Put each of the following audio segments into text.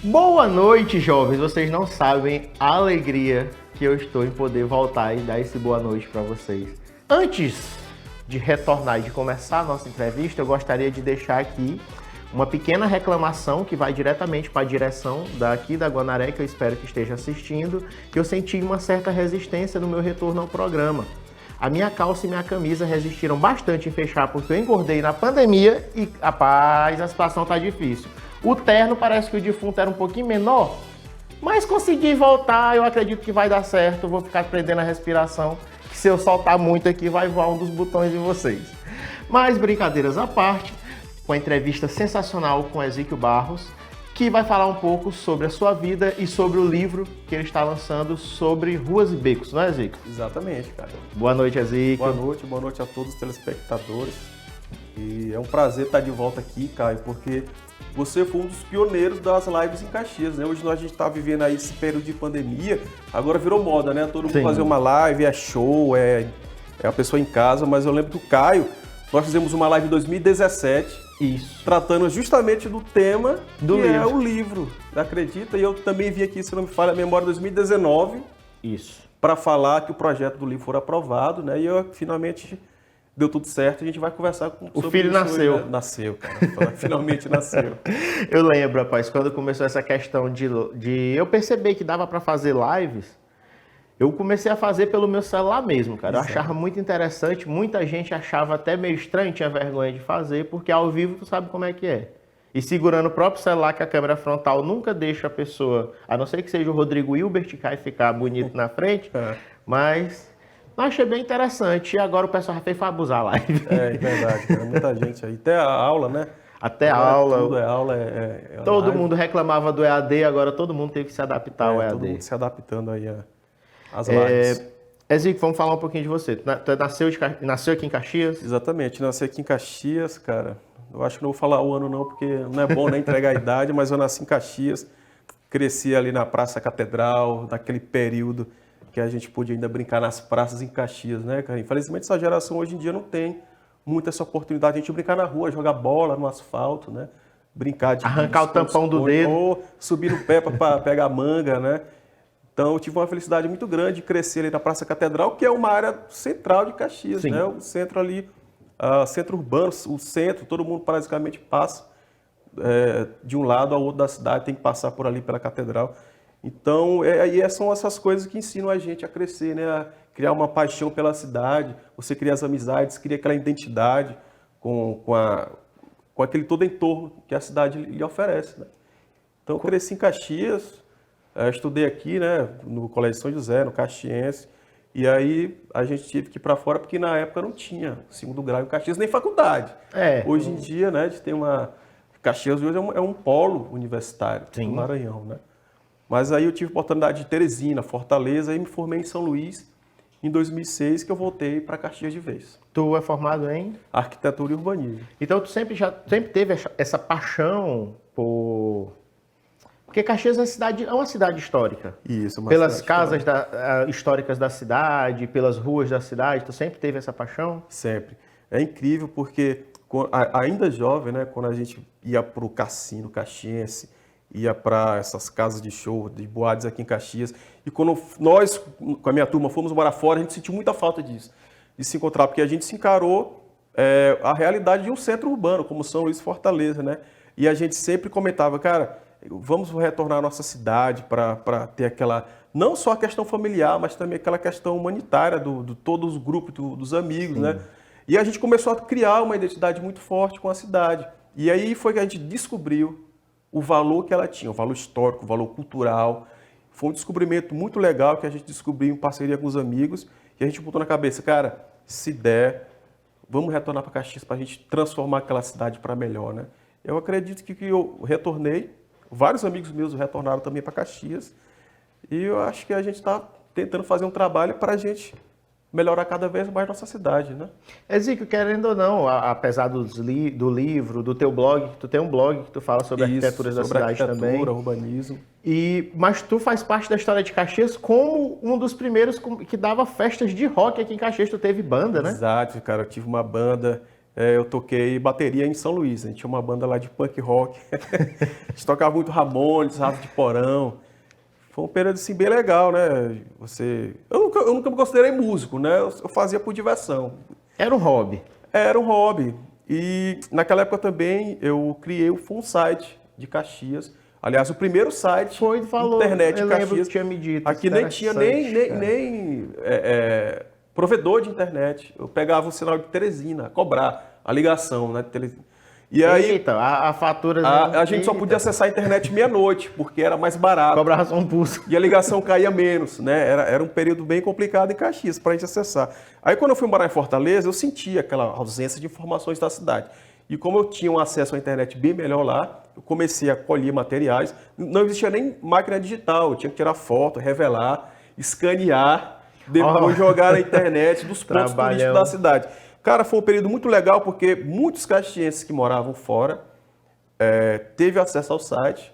Boa noite, jovens. Vocês não sabem a alegria que eu estou em poder voltar e dar esse boa noite para vocês. Antes de retornar e de começar a nossa entrevista, eu gostaria de deixar aqui uma pequena reclamação que vai diretamente para a direção daqui da Guanaré, que eu espero que esteja assistindo, que eu senti uma certa resistência no meu retorno ao programa. A minha calça e minha camisa resistiram bastante em fechar porque eu engordei na pandemia e, rapaz, a situação tá difícil. O terno parece que o defunto era um pouquinho menor, mas consegui voltar, eu acredito que vai dar certo, vou ficar prendendo a respiração, que se eu soltar muito aqui vai voar um dos botões de vocês. Mas brincadeiras à parte, com a entrevista sensacional com Ezequiel Barros, que vai falar um pouco sobre a sua vida e sobre o livro que ele está lançando sobre ruas e becos, não é, Ezequiel? Exatamente, cara. Boa noite, Ezequiel. Boa noite a todos os telespectadores. E é um prazer estar de volta aqui, Caio, porque você foi um dos pioneiros das lives em Caxias, né? Hoje a gente está vivendo aí esse período de pandemia, agora virou moda, né? Todo mundo fazer uma live, é show, é a pessoa em casa, mas eu lembro do Caio, nós fizemos uma live em 2017, Isso. tratando justamente do tema Do que livro. é o livro, acredita? E eu também vim aqui, se não me falha a memória, em 2019, Isso. para falar que o projeto do livro for aprovado, né? E eu finalmente deu tudo certo, a gente vai conversar O sobre filho isso nasceu. hoje, né? Nasceu, cara. Finalmente nasceu. Eu lembro, rapaz, quando começou essa questão de eu perceber que dava para fazer lives, eu comecei a fazer pelo meu celular mesmo, cara. Eu Exato. achava muito interessante, muita gente achava até meio estranho, tinha vergonha de fazer, porque ao vivo tu sabe como é que é. E segurando o próprio celular, que a câmera frontal nunca deixa a pessoa, a não ser que seja o Rodrigo Hilbert, cá e ficar bonito na frente, mas eu achei bem interessante. E agora o pessoal já fez para abusar a live. É verdade, cara. Muita gente aí. Até a aula, né? Até a Agora aula. Tudo é aula, Todo live. mundo reclamava do EAD, agora todo mundo teve que se adaptar ao EAD. Todo mundo se adaptando aí às lives. Ezequiel, vamos falar um pouquinho de você. Tu nasceu aqui em Caxias? Exatamente, nasci aqui em Caxias, cara. Eu acho que não vou falar o ano não, porque não é bom nem entregar a idade, mas eu nasci em Caxias, cresci ali na Praça Catedral, naquele período que a gente podia ainda brincar nas praças em Caxias, né, cara? Infelizmente essa geração hoje em dia não tem muita essa oportunidade de a gente brincar na rua, jogar bola no asfalto, né? Brincar de Arrancar o tampão do dedo. ou subir no pé para pegar manga, né? Então eu tive uma felicidade muito grande de crescer ali na Praça Catedral, que é uma área central de Caxias, Sim. né? O centro ali, centro urbano, o centro, todo mundo basicamente passa de um lado ao outro da cidade, tem que passar por ali pela Catedral. Então, são essas coisas que ensinam a gente a crescer, né? A criar uma paixão pela cidade, você cria as amizades, cria aquela identidade com aquele todo entorno que a cidade lhe oferece, né? Então, eu cresci em Caxias, estudei aqui, né, no Colégio São José, no Caxiense, e aí a gente teve que ir para fora porque na época não tinha segundo grau em Caxias, nem faculdade. Hoje em dia, né, a gente tem Caxias hoje é um polo universitário do Maranhão, né? Mas aí eu tive a oportunidade de Teresina, Fortaleza, e me formei em São Luís em 2006, que eu voltei para Caxias de vez. Tu é formado em? Arquitetura e urbanismo. Então tu sempre teve essa paixão por... Porque Caxias é uma cidade histórica. Isso, pelas casas históricas da cidade, pelas ruas da cidade, tu sempre teve essa paixão? Sempre. É incrível porque, ainda jovem, né, quando a gente ia para o Cassino Caxiense, ia para essas casas de show, de boates aqui em Caxias, e quando nós, com a minha turma, fomos morar fora, a gente sentiu muita falta disso, de se encontrar, porque a gente se encarou a realidade de um centro urbano, como São Luís e Fortaleza, né? E a gente sempre comentava, cara, vamos retornar à nossa cidade para ter aquela, não só a questão familiar, mas também aquela questão humanitária do todos os grupos, dos amigos, né? E a gente começou a criar uma identidade muito forte com a cidade. E aí foi que a gente descobriu o valor que ela tinha, o valor histórico, o valor cultural. Foi um descobrimento muito legal que a gente descobriu em parceria com os amigos, e a gente botou na cabeça, cara, se der, vamos retornar para Caxias para a gente transformar aquela cidade para melhor, né? Eu acredito que eu retornei, vários amigos meus retornaram também para Caxias, e eu acho que a gente está tentando fazer um trabalho para a gente melhorar cada vez mais nossa cidade, né? Ezequiel, querendo ou não, apesar do livro, do teu blog, tu tem um blog que tu fala sobre arquiteturas da cidade também. Arquitetura, urbanismo. Mas tu faz parte da história de Caxias como um dos primeiros que dava festas de rock aqui em Caxias. Tu teve banda, né? Exato, cara. Eu tive uma banda eu toquei bateria em São Luís. A gente tinha uma banda lá de punk rock. A gente tocava muito Ramones, Rato de Porão. Foi um período assim, bem legal, né? Eu nunca me considerei músico, né? Eu fazia por diversão. Era um hobby. Era um hobby. E naquela época também eu criei o Funsite de Caxias. Aliás, o primeiro site internet de Caxias. Que tinha me dito. Aqui nem tinha nem provedor de internet. Eu pegava o sinal de Teresina, cobrar a ligação, né? E aí, eita, a fatura... a gente só podia acessar a internet meia-noite, porque era mais barato. Cobrava só um pulso. E a ligação caía menos, né? Era um período bem complicado em Caxias para a gente acessar. Aí quando eu fui morar em Fortaleza, eu senti aquela ausência de informações da cidade. E como eu tinha um acesso à internet bem melhor lá, eu comecei a colher materiais. Não existia nem máquina digital, eu tinha que tirar foto, revelar, escanear, depois jogar na internet dos pontos turísticos da cidade. Cara, foi um período muito legal porque muitos caxienses que moravam fora teve acesso ao site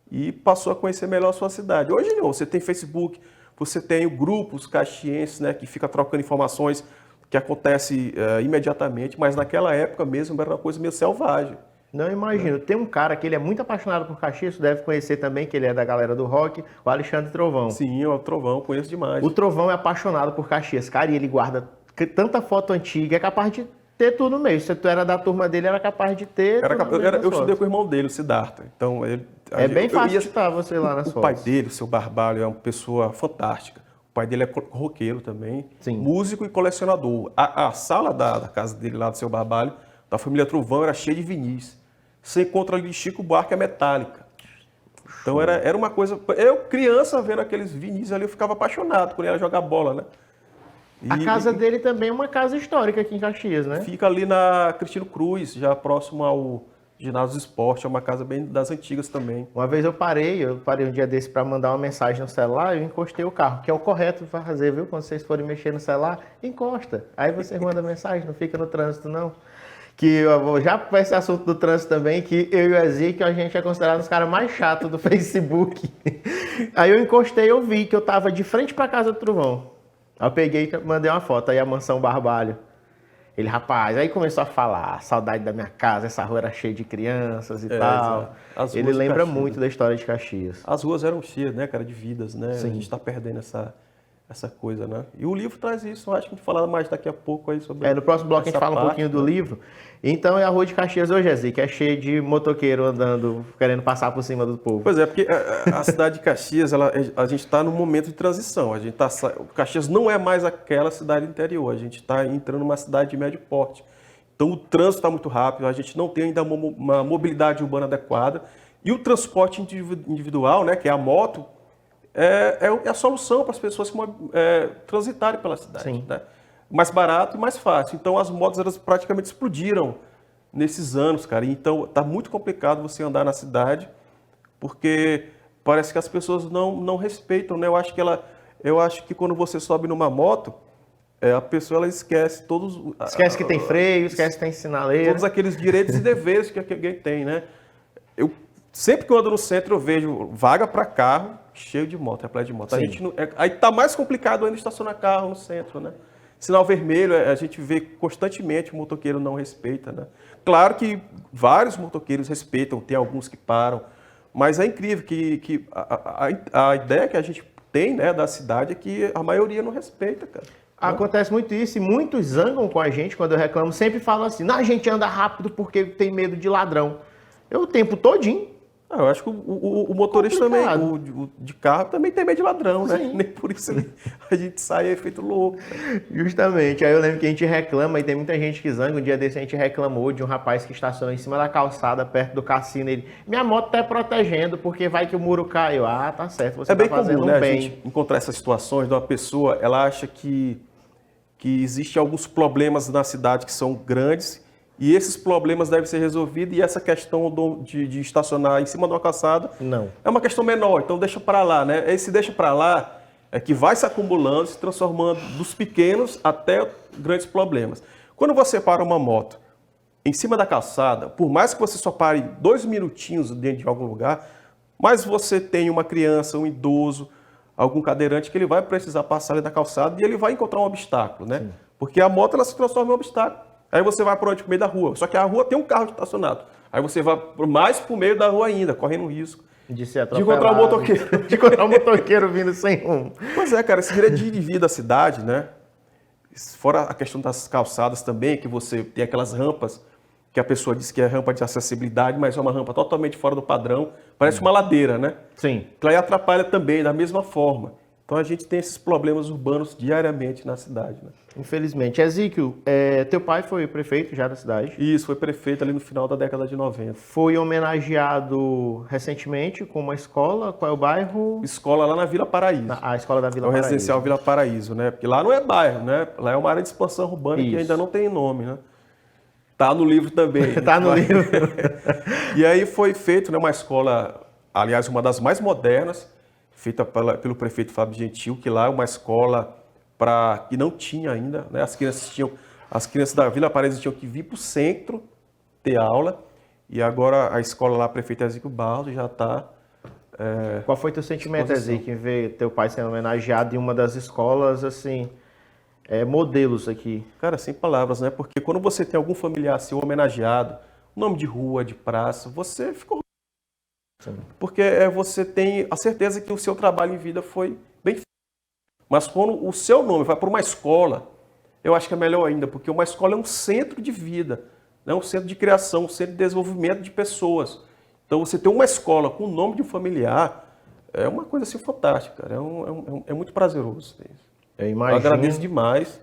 e passou a conhecer melhor a sua cidade. Hoje não, você tem Facebook, você tem grupos caxienses, né, que fica trocando informações que acontece imediatamente, mas naquela época mesmo era uma coisa meio selvagem. Não, imagino. Tem um cara que ele é muito apaixonado por Caxias, você deve conhecer também, que ele é da galera do rock, o Alexandre Trovão. Sim, o Trovão, conheço demais. O Trovão é apaixonado por Caxias, cara, e ele guarda tanta foto antiga, é capaz de ter tudo no meio. Se tu era da turma dele, era capaz de ter eu estudei com o irmão dele, o Siddhartha. Então, bem fácil citar você lá nas fotos. O pai dele, o seu Barbalho, é uma pessoa fantástica. O pai dele é roqueiro também, sim, músico e colecionador. A sala da casa dele lá do seu Barbalho, da família Trovão, era cheia de vinis. Você encontra ali Chico Buarque, a metálica. Então era uma coisa... Eu, criança, vendo aqueles vinis ali, eu ficava apaixonado por ele jogar bola, né? A casa dele também é uma casa histórica aqui em Caxias, né? Fica ali na Cristino Cruz, já próximo ao Ginásio do Esporte, é uma casa bem das antigas também. Uma vez eu parei um dia desse para mandar uma mensagem no celular, eu encostei o carro, que é o correto para fazer, viu? Quando vocês forem mexer no celular, encosta. Aí você manda mensagem, não fica no trânsito, não. Que já para esse assunto do trânsito também, que eu e o Ezequiel, a gente é considerado os caras mais chatos do Facebook. Aí eu encostei, eu vi que eu tava de frente para casa do Trovão. Aí eu peguei e mandei uma foto, aí a mansão Barbalho. Ele, rapaz, aí começou a falar, saudade da minha casa, essa rua era cheia de crianças e tal. Ele lembra muito da história de Caxias. As ruas eram cheias, né, cara, de vidas, né? Sim. A gente tá perdendo essa coisa, né? E o livro traz isso, eu acho que a gente falar mais daqui a pouco aí sobre no próximo bloco a gente fala um pouquinho do livro. Então é a rua de Caxias hoje, Ezequiel, que é cheia de motoqueiro andando, querendo passar por cima do povo. Pois é, porque a cidade de Caxias, a gente está num momento de transição. Caxias não é mais aquela cidade interior, a gente está entrando numa cidade de médio porte. Então o trânsito está muito rápido, a gente não tem ainda uma mobilidade urbana adequada. E o transporte individual, né, que é a moto, é a solução para as pessoas que transitarem pela cidade. Sim. Né? Mais barato e mais fácil. Então as motos elas praticamente explodiram nesses anos, cara. Então tá muito complicado você andar na cidade, porque parece que as pessoas não respeitam, né? Eu acho que quando você sobe numa moto, a pessoa ela esquece todos... Esquece que tem freio, esquece que tem sinaleira. Todos aqueles direitos e deveres que alguém tem, né? Sempre que eu ando no centro, eu vejo vaga para carro cheio de moto, repleto de moto. Aí tá mais complicado ainda estacionar carro no centro, né? Sinal vermelho, a gente vê constantemente o motoqueiro não respeita, né? Claro que vários motoqueiros respeitam, tem alguns que param, mas é incrível que a ideia que a gente tem, né, da cidade é que a maioria não respeita, cara. Acontece muito isso e muitos zangam com a gente quando eu reclamo, sempre falam assim, não, a gente anda rápido porque tem medo de ladrão. Eu o tempo todinho. Eu acho que o motorista também, o de carro também tem medo de ladrão, né? Nem por isso a gente sai feito louco. Justamente. Aí eu lembro que a gente reclama e tem muita gente que zanga. Um dia desse a gente reclamou de um rapaz que estacionou em cima da calçada, perto do cassino. Ele, minha moto tá protegendo porque vai que o muro cai. Eu, tá certo, você tá fazendo comum, né, bem. A gente encontrar essas situações de uma pessoa, ela acha que existem alguns problemas na cidade que são grandes e esses problemas devem ser resolvidos e essa questão de estacionar em cima de uma calçada não é uma questão menor, então deixa para lá, né? Esse deixa para lá é que vai se acumulando, se transformando dos pequenos até grandes problemas. Quando você para uma moto em cima da calçada, por mais que você só pare 2 minutinhos dentro de algum lugar, mas você tem uma criança, um idoso, algum cadeirante que ele vai precisar passar ali da calçada e ele vai encontrar um obstáculo, né? Sim. Porque a moto ela se transforma em um obstáculo. Aí você vai para onde? Pro meio da rua. Só que a rua tem um carro estacionado. Aí você vai mais pro meio da rua ainda, correndo risco De ser de encontrar um motoqueiro. De encontrar um motoqueiro vindo sem rumo. Pois é, cara, esse dia de vida da cidade, né? Fora a questão das calçadas também, que você tem aquelas rampas, que a pessoa diz que é rampa de acessibilidade, mas é uma rampa totalmente fora do padrão, parece uma ladeira, né? Sim. Que aí atrapalha também, da mesma forma. Então a gente tem esses problemas urbanos diariamente na cidade, né? Infelizmente. Ezequiel, teu pai foi prefeito já da cidade? Isso, foi prefeito ali no final da década de 90. Foi homenageado recentemente com uma escola. Qual é o bairro? Escola lá na Vila Paraíso. A escola da Vila É o Paraíso. residencial Vila Paraíso, né? Porque lá não é bairro, né? Lá é uma área de expansão urbana que Isso. ainda não tem nome, né? Tá no livro também. Tá no livro. E aí foi feito, né, uma escola, aliás, uma das mais modernas, feita pelo prefeito Fábio Gentil, que lá é uma escola que não tinha ainda, né? As crianças da Vila Paraíso tinham que vir para o centro ter aula, e agora a escola lá, prefeito Ezequiel Barros, já está... Qual foi teu sentimento, Ezequiel, em ver teu pai sendo homenageado em uma das escolas, assim, modelos aqui? Cara, sem palavras, né? Porque quando você tem algum familiar seu homenageado, nome de rua, de praça, você ficou... Porque você tem a certeza que o seu trabalho em vida foi bem feito. Mas quando o seu nome vai para uma escola, eu acho que é melhor ainda, porque uma escola é um centro de vida, né? Um centro de criação, um centro de desenvolvimento de pessoas. Então você ter uma escola com o nome de um familiar é uma coisa assim fantástica, cara. É muito prazeroso ter isso. Eu imagino. Eu agradeço demais.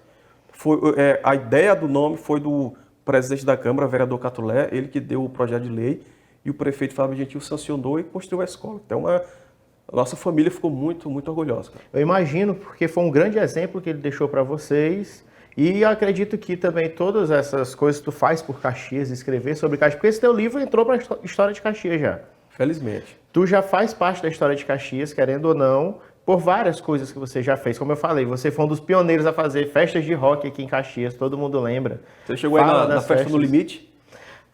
A ideia do nome foi do presidente da Câmara, vereador Catulé, ele que deu o projeto de lei, e o prefeito Fábio Gentil sancionou e construiu a escola. Então a nossa família ficou muito, muito orgulhosa, cara. Eu imagino, porque foi um grande exemplo que ele deixou para vocês. E eu acredito que também todas essas coisas que tu faz por Caxias, escrever sobre Caxias, porque esse teu livro entrou para a história de Caxias já. Felizmente. Tu já faz parte da história de Caxias, querendo ou não, por várias coisas que você já fez. Como eu falei, você foi um dos pioneiros a fazer festas de rock aqui em Caxias, todo mundo lembra. Você chegou aí na festa no Limite?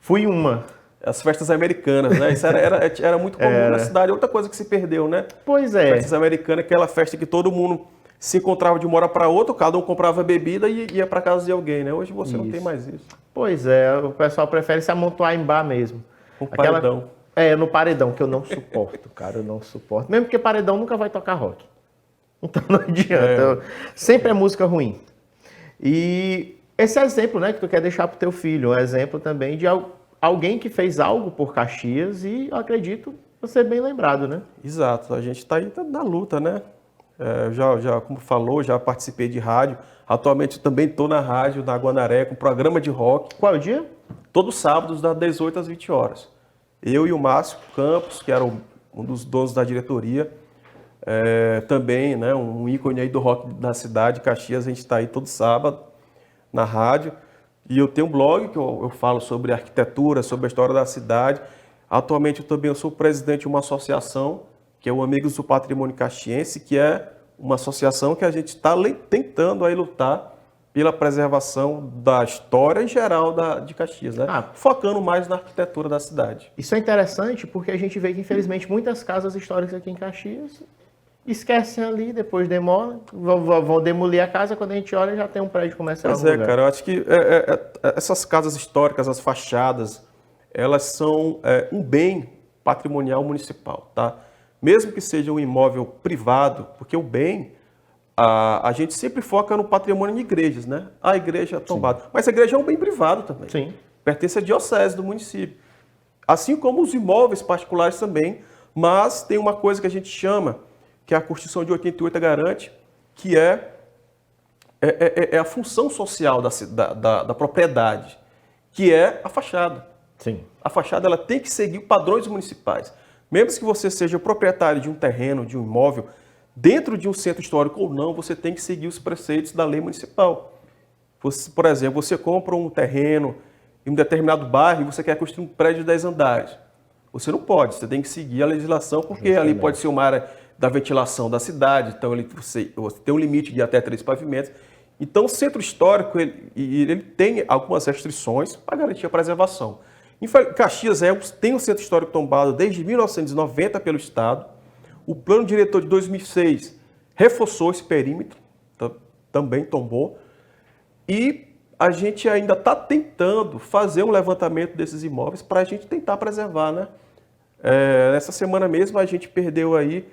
Fui uma. As festas americanas, né? Isso era muito comum na cidade. Outra coisa que se perdeu, né? Pois é. Festas americanas, aquela festa que todo mundo se encontrava de uma hora para outra, cada um comprava bebida e ia para casa de alguém, né? Hoje você não tem mais isso. Pois é, o pessoal prefere se amontoar em bar mesmo. Um paredão. No paredão, que eu não suporto, cara, eu não suporto. Mesmo porque paredão nunca vai tocar rock. Então não adianta. Sempre é música ruim. E esse exemplo, né, que tu quer deixar pro teu filho, um exemplo também de alguém que fez algo por Caxias e, eu acredito, você bem lembrado, né? Exato, a gente está aí na luta, né? Como falou, já participei de rádio. Atualmente também estou na rádio, na Guanaré, com programa de rock. Qual é o dia? Todos os sábados, das 18 às 20 horas. Eu e o Márcio Campos, que era um dos donos da diretoria, também, né, um ícone aí do rock da cidade, Caxias, a gente está aí todo sábado na rádio. E eu tenho um blog que eu falo sobre arquitetura, sobre a história da cidade. Atualmente eu também sou presidente de uma associação, que é o Amigos do Patrimônio Caxiense, que é uma associação que a gente está tentando aí lutar pela preservação da história em geral de Caxias, né? Focando mais na arquitetura da cidade. Isso é interessante porque a gente vê que, infelizmente, muitas casas históricas aqui em Caxias esquecem ali, depois demoram, vão demolir a casa, quando a gente olha já tem um prédio comercial. Pois é, cara, eu acho que essas casas históricas, as fachadas, elas são um bem patrimonial municipal, tá? Mesmo que seja um imóvel privado, porque o bem, a gente sempre foca no patrimônio de igrejas, né? A igreja tombada. Sim. Mas a igreja é um bem privado também. Sim. Pertence à diocese do município. Assim como os imóveis particulares também, mas tem uma coisa que a gente chama, que a Constituição de 88 garante, que é a função social da propriedade, que é a fachada. Sim. A fachada ela tem que seguir padrões municipais. Mesmo que você seja proprietário de um terreno, de um imóvel, dentro de um centro histórico ou não, você tem que seguir os preceitos da lei municipal. Por exemplo, você compra um terreno em um determinado bairro e você quer construir um prédio de 10 andares. Você não pode, você tem que seguir a legislação, porque ali pode ser uma área da ventilação da cidade, então você tem um limite de até 3 pavimentos. Então, o centro histórico ele tem algumas restrições para garantir a preservação. Caxias tem um centro histórico tombado desde 1990 pelo Estado. O plano diretor de 2006 reforçou esse perímetro, também tombou. E a gente ainda está tentando fazer um levantamento desses imóveis para a gente tentar preservar, né? Nessa semana mesmo a gente perdeu aí,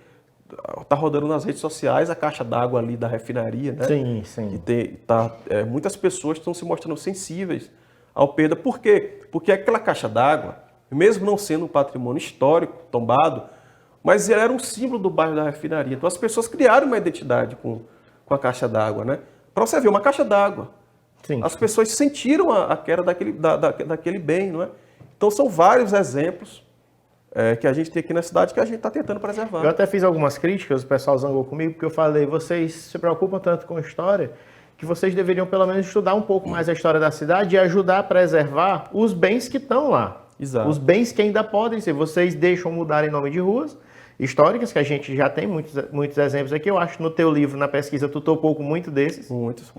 está rodando nas redes sociais a caixa d'água ali da refinaria, né? Sim, sim. Muitas pessoas estão se mostrando sensíveis ao perda. Por quê? Porque aquela caixa d'água, mesmo não sendo um patrimônio histórico tombado, mas era um símbolo do bairro da refinaria. Então as pessoas criaram uma identidade com a caixa d'água, né? Para você ver, uma caixa d'água. Sim. As pessoas sentiram a queda daquele bem, não é? Então são vários exemplos que a gente tem aqui na cidade que a gente está tentando preservar. Eu até fiz algumas críticas, o pessoal zangou comigo, porque eu falei, vocês se preocupam tanto com história, que vocês deveriam pelo menos estudar um pouco mais a história da cidade e ajudar a preservar os bens que estão lá. Exato. Os bens que ainda podem ser. Vocês deixam mudar em nome de ruas históricas, que a gente já tem muitos exemplos aqui. Eu acho que no teu livro, na pesquisa, tu topou com muito desses. Muitos.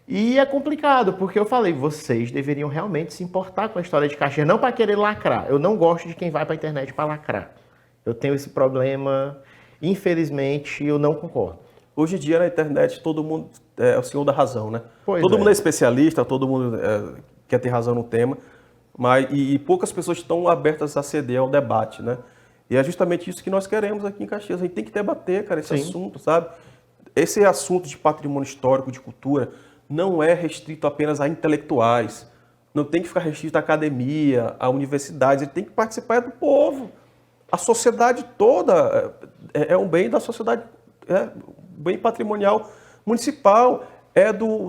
E é complicado, porque eu falei, vocês deveriam realmente se importar com a história de Caxias, não para querer lacrar. Eu não gosto de quem vai para a internet para lacrar. Eu tenho esse problema, infelizmente, eu não concordo. Hoje em dia na internet todo mundo é o senhor da razão, né? Todo mundo é especialista, todo mundo quer ter razão no tema, e poucas pessoas estão abertas a ceder ao debate, né? E é justamente isso que nós queremos aqui em Caxias. A gente tem que debater, cara, esse assunto, sabe? Esse assunto de patrimônio histórico, de cultura, não é restrito apenas a intelectuais, não tem que ficar restrito à academia, à universidade, ele tem que participar do povo. A sociedade toda é um bem da sociedade, bem patrimonial municipal,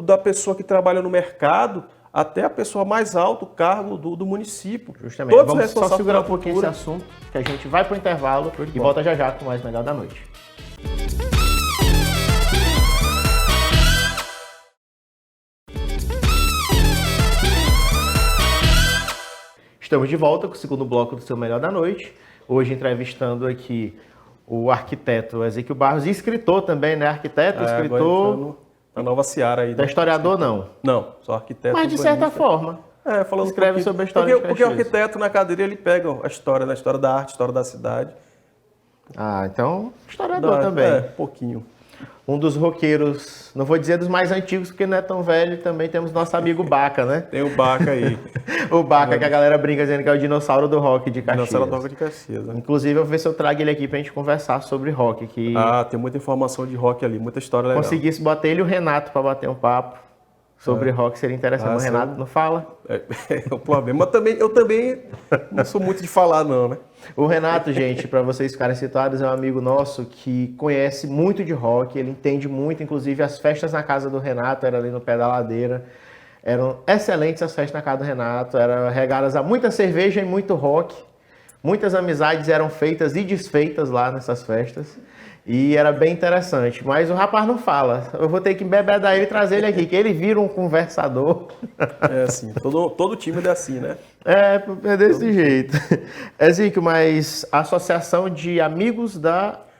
da pessoa que trabalha no mercado até a pessoa mais alta, o cargo do município. Justamente. Todos Vamos só segurar um pouquinho esse cultura. assunto, que a gente vai para o intervalo e volta já já com mais Melhor da Noite. Estamos de volta com o segundo bloco do seu Melhor da Noite. Hoje entrevistando aqui o arquiteto Ezequiel Barros e escritor também, né? Arquiteto, escritor... A nova seara aí. Da historiador, não? Não, só arquiteto. Mas de certa forma. Falando escreve sobre a história de Caxias. Porque o arquiteto na cadeira ele pega a história, né? A história da arte, a história da cidade. Ah, então historiador também. Pouquinho. Um dos roqueiros, não vou dizer dos mais antigos, porque não é tão velho, também temos nosso amigo Baca, né? Tem o Baca aí. O Baca, que a galera brinca dizendo que é o dinossauro do rock de Caxias. Dinossauro do rock de Caxias, né? Inclusive, eu vou ver se eu trago ele aqui pra gente conversar sobre rock. Tem muita informação de rock ali, muita história legal. Conseguisse bater ele e o Renato pra bater um papo sobre rock, seria interessante. O Renato não fala? É o problema. Eu também não sou muito de falar, não, né? O Renato, gente, para vocês ficarem situados, é um amigo nosso que conhece muito de rock, ele entende muito, inclusive as festas na casa do Renato, era ali no pé da ladeira, eram excelentes as festas na casa do Renato, eram regadas a muita cerveja e muito rock, muitas amizades eram feitas e desfeitas lá nessas festas, e era bem interessante, mas o rapaz não fala, eu vou ter que embebedar ele e trazer ele aqui, que ele vira um conversador. É assim, todo time é assim, né? É desse jeito. Ezequiel, mas a Associação de Amigos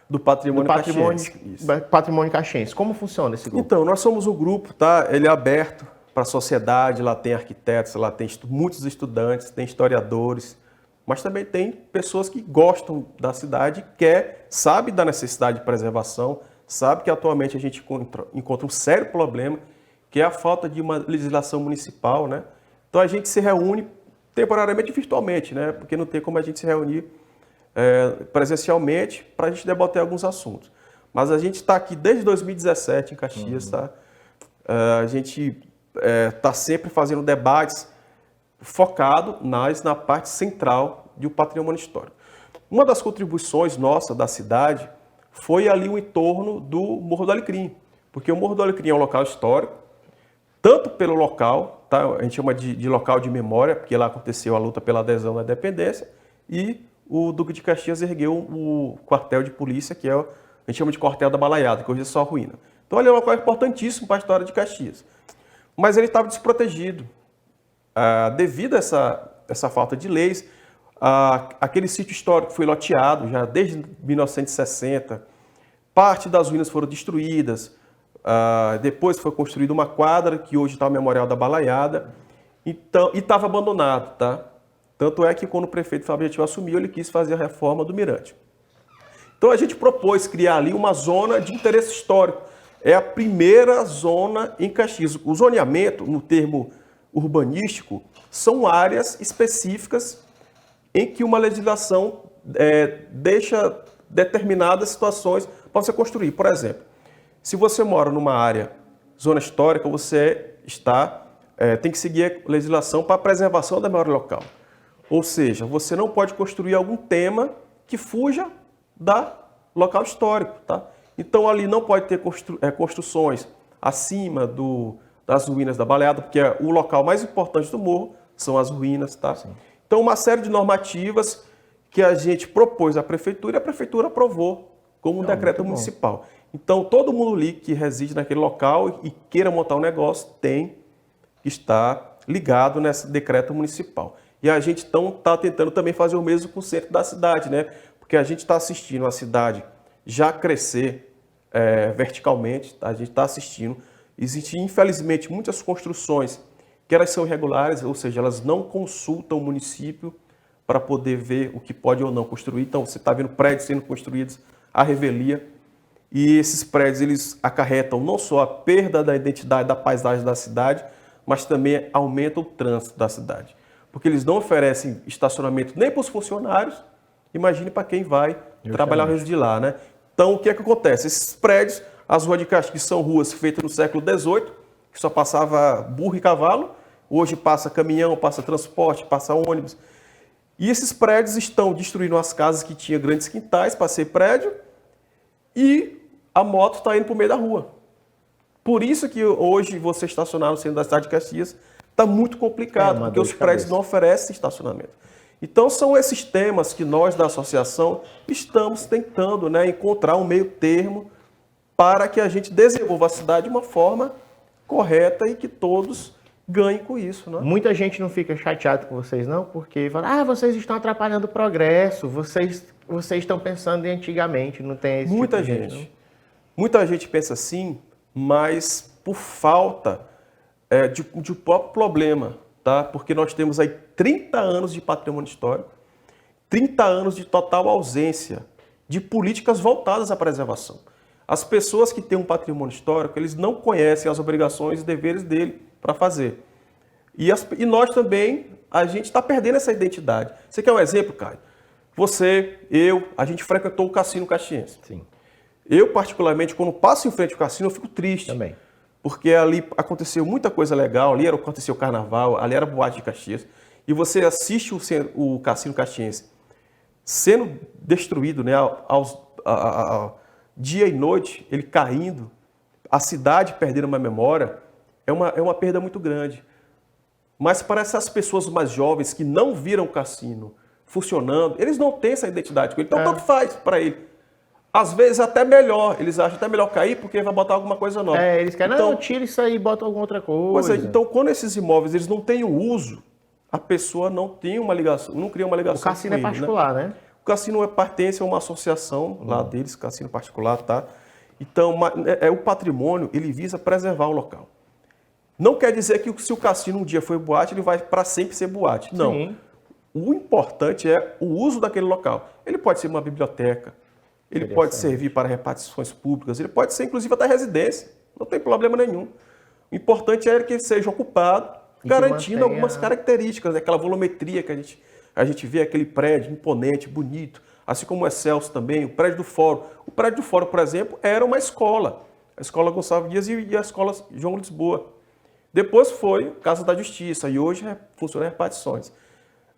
do Patrimônio Caxiense, como funciona esse grupo? Então, nós somos um grupo, tá? Ele é aberto para a sociedade, lá tem arquitetos, lá tem muitos estudantes, tem historiadores, mas também tem pessoas que gostam da cidade, sabe da necessidade de preservação, sabe que atualmente a gente encontra um sério problema, que é a falta de uma legislação municipal, né? Então a gente se reúne temporariamente e virtualmente, né? Porque não tem como a gente se reunir presencialmente para a gente debater alguns assuntos. Mas a gente está aqui desde 2017 em Caxias, tá? A gente está sempre fazendo debates focado na parte central do patrimônio histórico. Uma das contribuições nossa da cidade foi ali o entorno do Morro do Alecrim, porque o Morro do Alecrim é um local histórico, tanto pelo local, tá? A gente chama de local de memória, porque lá aconteceu a luta pela adesão à independência, e o Duque de Caxias ergueu o quartel de polícia, que a gente chama de quartel da Balaiada, que hoje é só ruína. Então ele é um local importantíssimo para a história de Caxias. Mas ele estava desprotegido. Devido a essa falta de leis, aquele sítio histórico foi loteado já desde 1960, parte das ruínas foram destruídas, depois foi construída uma quadra, que hoje está o Memorial da Balaiada, então, e estava abandonado, tá? Tanto é que quando o prefeito Fábio Gentil assumiu, ele quis fazer a reforma do Mirante. Então a gente propôs criar ali uma zona de interesse histórico, é a primeira zona em Caxias. O zoneamento, no termo urbanístico, são áreas específicas em que uma legislação deixa determinadas situações para você construir. Por exemplo, se você mora numa área, zona histórica, você tem que seguir a legislação para a preservação da memória local. Ou seja, você não pode construir algum tema que fuja da local histórico, tá? Então ali não pode ter construções acima das ruínas da Baleada, porque o local mais importante do morro são as ruínas, tá? Sim. Então uma série de normativas que a gente propôs à prefeitura e a prefeitura aprovou como um decreto municipal. Então todo mundo ali que reside naquele local e queira montar um negócio tem que estar ligado nesse decreto municipal. E a gente está tentando também fazer o mesmo com o centro da cidade, né? Porque a gente está assistindo a cidade já crescer verticalmente, tá? A gente está assistindo. Existem, infelizmente, muitas construções que elas são irregulares, ou seja, elas não consultam o município para poder ver o que pode ou não construir. Então, você está vendo prédios sendo construídos à revelia, e esses prédios eles acarretam não só a perda da identidade da paisagem da cidade, mas também aumentam o trânsito da cidade. Porque eles não oferecem estacionamento nem para os funcionários, imagine para quem vai trabalhar o resto de lá, né? Então, o que é que acontece? Esses prédios, as ruas de Caxias, são ruas feitas no século XVIII, que só passava burro e cavalo, hoje passa caminhão, passa transporte, passa ônibus. E esses prédios estão destruindo as casas que tinham grandes quintais para ser prédio, e a moto está indo para o meio da rua. Por isso que hoje você estacionar no centro da cidade de Caxias está muito complicado, porque os prédios não oferecem estacionamento. Então são esses temas que nós da associação estamos tentando, né, encontrar um meio termo para que a gente desenvolva a cidade de uma forma correta e que todos ganhem com isso, né? Muita gente não fica chateado com vocês, não, porque fala, vocês estão atrapalhando o progresso, vocês estão pensando em antigamente, não tem esse muita tipo de gente. Muita gente pensa assim, mas por falta de próprio problema, tá? Porque nós temos aí 30 anos de patrimônio histórico, 30 anos de total ausência de políticas voltadas à preservação. As pessoas que têm um patrimônio histórico, eles não conhecem as obrigações e deveres dele para fazer. E nós também, a gente está perdendo essa identidade. Você quer um exemplo, Caio? Você, a gente frequentou o Cassino Caxiense. Sim. Eu, particularmente, quando passo em frente ao cassino, eu fico triste. Também. Porque ali aconteceu muita coisa legal, ali aconteceu o carnaval, ali era a boate de Caxias. E você assiste o Cassino Caxiense sendo destruído, né, dia e noite, ele caindo, a cidade perdendo uma memória, é uma perda muito grande. Mas para essas pessoas mais jovens que não viram o cassino funcionando, eles não têm essa identidade com ele, então tanto faz para ele. Às vezes até melhor, eles acham até melhor cair porque vai botar alguma coisa nova. Eles querem, então, não, tira isso aí e bota alguma outra coisa. Então quando esses imóveis eles não têm o uso, a pessoa não tem uma ligação, não cria uma ligação. O cassino é particular, né? O cassino pertence a uma associação lá deles, cassino particular, tá? Então o patrimônio, ele visa preservar o local. Não quer dizer que se o cassino um dia foi boate, ele vai para sempre ser boate. Não. Sim. O importante é o uso daquele local. Ele pode ser uma biblioteca, ele pode servir para repartições públicas, ele pode ser inclusive até residência, não tem problema nenhum. O importante é que ele seja ocupado, garantindo algumas características, né? Aquela volumetria que a gente vê, aquele prédio imponente, bonito, assim como o Excelso também, o prédio do Fórum. O prédio do Fórum, por exemplo, era uma escola, a Escola Gonçalves Dias e a Escola João Lisboa. Depois foi Casa da Justiça e hoje funciona repartições.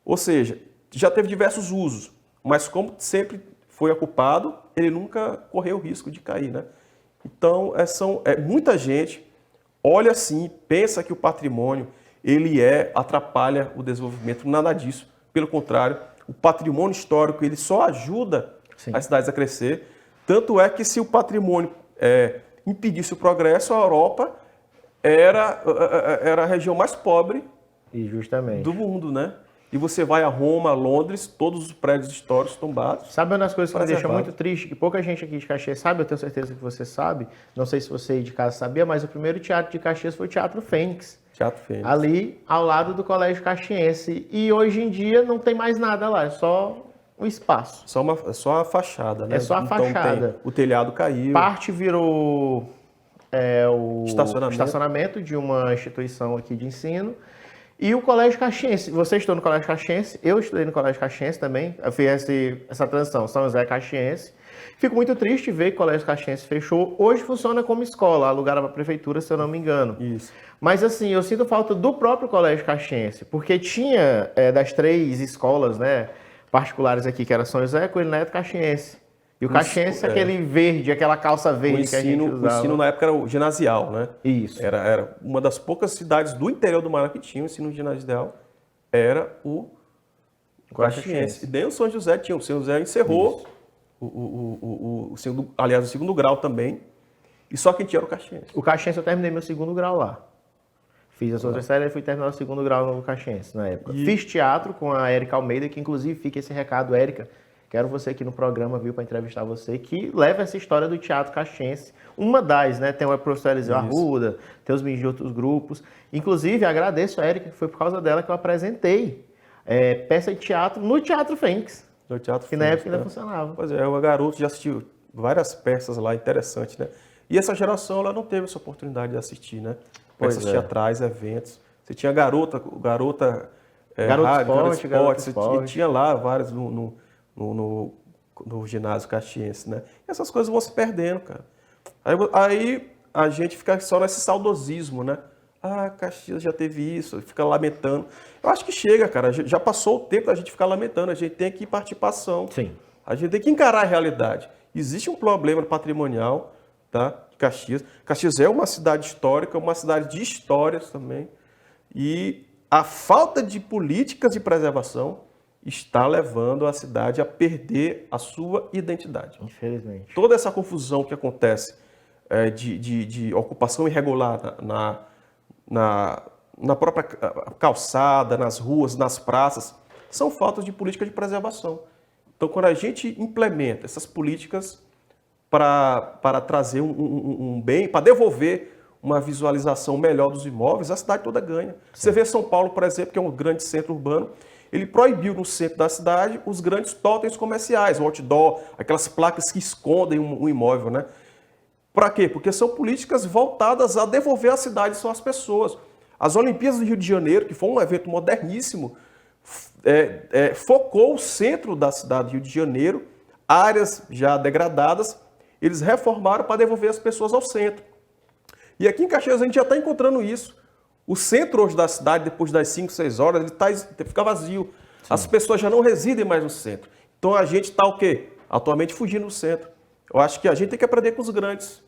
Ou seja, já teve diversos usos, mas como sempre foi ocupado, ele nunca correu o risco de cair, né? Então, muita gente olha assim, pensa que o patrimônio atrapalha o desenvolvimento, nada disso. Pelo contrário, o patrimônio histórico ele só ajuda as cidades a crescer. Tanto é que se o patrimônio impedisse o progresso, a Europa era a região mais pobre do mundo, né? E você vai a Roma, a Londres, todos os prédios históricos tombados. Sabe uma das coisas que me deixa muito triste, que pouca gente aqui de Caxias sabe, eu tenho certeza que você sabe, não sei se você aí de casa sabia, mas o primeiro teatro de Caxias foi o Teatro Fênix. Teatro Fênix. Ali, ao lado do Colégio Caxiense. E hoje em dia não tem mais nada lá, é só um espaço. Só a fachada, né? É só a fachada. O telhado caiu. Parte virou o estacionamento de uma instituição aqui de ensino. E o Colégio Caxiense. Você estudou no Colégio Caxiense, eu estudei no Colégio Caxiense também. Eu fiz essa transição, São José Caxiense. Fico muito triste ver que o Colégio Caxiense fechou. Hoje funciona como escola, alugada para a prefeitura, se eu não me engano. Isso. Mas assim, eu sinto falta do próprio Colégio Caxiense, porque tinha das 3 escolas, né, particulares aqui, que era São José, Coelho Neto e Caxiense. E o Caxiense é aquele verde, aquela calça verde que a gente usava. O ensino na época era o ginasial, né? Isso. Era uma das poucas cidades do interior do Maranhão que tinha o ensino ginasial, era o Caxiense. E nem o São José tinha. O São José encerrou o segundo grau também. E só quem tinha era o Caxiense. O Caxiense eu terminei meu segundo grau lá. Fiz a outra série e fui terminar o segundo grau no Caxiense na época. Fiz teatro com a Érica Almeida, que inclusive fica esse recado, Érica. Quero você aqui no programa, viu, para entrevistar você, que leva essa história do teatro caxiense. Uma das, né? Tem o professor Eliseu Arruda, tem os meninos de outros grupos. Inclusive, agradeço a Érica, que foi por causa dela que eu apresentei peça de teatro no Teatro Fênix. No Teatro que Fênix, na época né? ainda funcionava. Pois é, o garoto já assistiu várias peças lá, interessantes, né? E essa geração, ela não teve essa oportunidade de assistir, né? Peças teatrais, eventos. Você tinha Garota Esporte, tinha lá vários no ginásio caxiense, né? E essas coisas vão se perdendo, cara. Aí a gente fica só nesse saudosismo, né? Ah, Caxias já teve isso, fica lamentando. Eu acho que chega, cara. Já passou o tempo da gente ficar lamentando. A gente tem que partir para ação. Sim. A gente tem que encarar a realidade. Existe um problema patrimonial, tá? Caxias. Caxias é uma cidade histórica, uma cidade de histórias também. E a falta de políticas de preservação está levando a cidade a perder a sua identidade. Infelizmente. Toda essa confusão que acontece de ocupação irregular na própria calçada, nas ruas, nas praças, são faltas de política de preservação. Então, quando a gente implementa essas políticas para trazer um bem, para devolver uma visualização melhor dos imóveis, a cidade toda ganha. Sim. Você vê São Paulo, por exemplo, que é um grande centro urbano, ele proibiu no centro da cidade os grandes totens comerciais, o outdoor, aquelas placas que escondem um imóvel, né? Para quê? Porque são políticas voltadas a devolver a cidade são as pessoas. As Olimpíadas do Rio de Janeiro, que foi um evento moderníssimo, focou o centro da cidade do Rio de Janeiro, áreas já degradadas, eles reformaram para devolver as pessoas ao centro. E aqui em Caxias a gente já está encontrando isso. O centro hoje da cidade, depois das 5, 6 horas, ele fica vazio. Sim. As pessoas já não residem mais no centro. Então a gente está o quê? Atualmente fugindo do centro. Eu acho que a gente tem que aprender com os grandes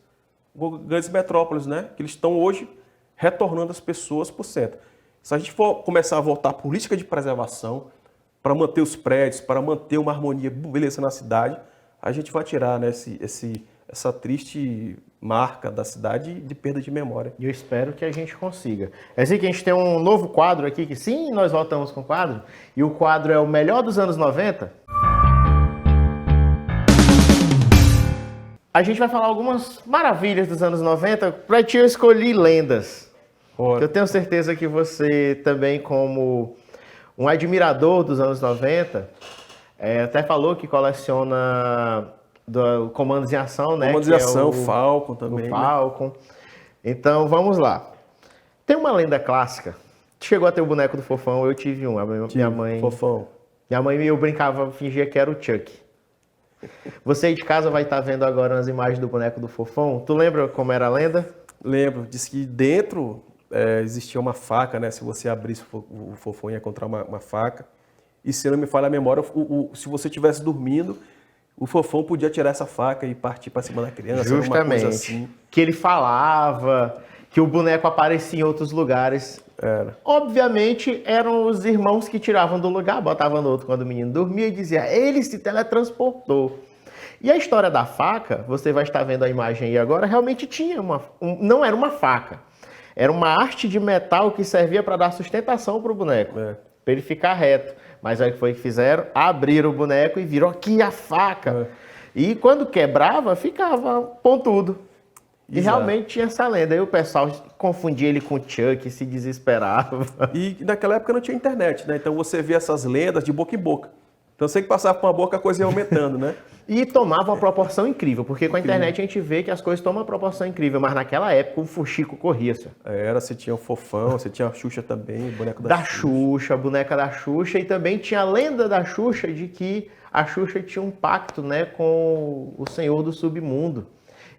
metrópoles, né? Que eles estão hoje retornando as pessoas para o centro. Se a gente for começar a voltar à política de preservação, para manter os prédios, para manter uma harmonia, beleza na cidade, a gente vai tirar, né, essa triste marca da cidade de perda de memória. E eu espero que a gente consiga. É assim que a gente tem um novo quadro aqui, que sim, nós voltamos com o quadro, e o quadro é o melhor dos anos 90. A gente vai falar algumas maravilhas dos anos 90. Para ti eu escolhi lendas. Eu tenho certeza que você também, como um admirador dos anos 90, até falou que coleciona do Comandos em Ação, né? Comandos em Ação, o Falcon também. O Falcon. Né? Então, vamos lá. Tem uma lenda clássica. Chegou a ter o boneco do Fofão, eu tive um. Minha mãe... Fofão. Minha mãe, eu brincava, fingia que era o Chuck. Você aí de casa vai estar vendo agora as imagens do boneco do Fofão. Tu lembra como era a lenda? Lembro. Diz que dentro existia uma faca, né? Se você abrisse o Fofão ia encontrar uma faca. E se não me falha a memória, se você estivesse dormindo, o Fofão podia tirar essa faca e partir para cima da criança. Justamente. Uma coisa assim. Que ele falava, que o boneco aparecia em outros lugares. Era. Obviamente, eram os irmãos que tiravam do lugar, botavam no outro quando o menino dormia e dizia, ele se teletransportou. E a história da faca, você vai estar vendo a imagem aí agora, realmente tinha não era uma faca. Era uma haste de metal que servia para dar sustentação para o boneco, para ele ficar reto. Mas aí o que foi que fizeram? Abriram o boneco e viram aqui a faca. E quando quebrava, ficava pontudo. E realmente tinha essa lenda. Aí o pessoal confundia ele com o Chuck, se desesperava. E naquela época não tinha internet, né? Então você vê essas lendas de boca em boca. Então você que passava por uma boca, a coisa ia aumentando, né? E tomava uma proporção incrível, porque com a internet a gente vê que as coisas tomam uma proporção incrível, mas naquela época o fuxico corria, senhor. Você tinha o Fofão, você tinha a Xuxa também, o boneco Da Xuxa, a boneca da Xuxa, e também tinha a lenda da Xuxa de que a Xuxa tinha um pacto, né, com o Senhor do Submundo.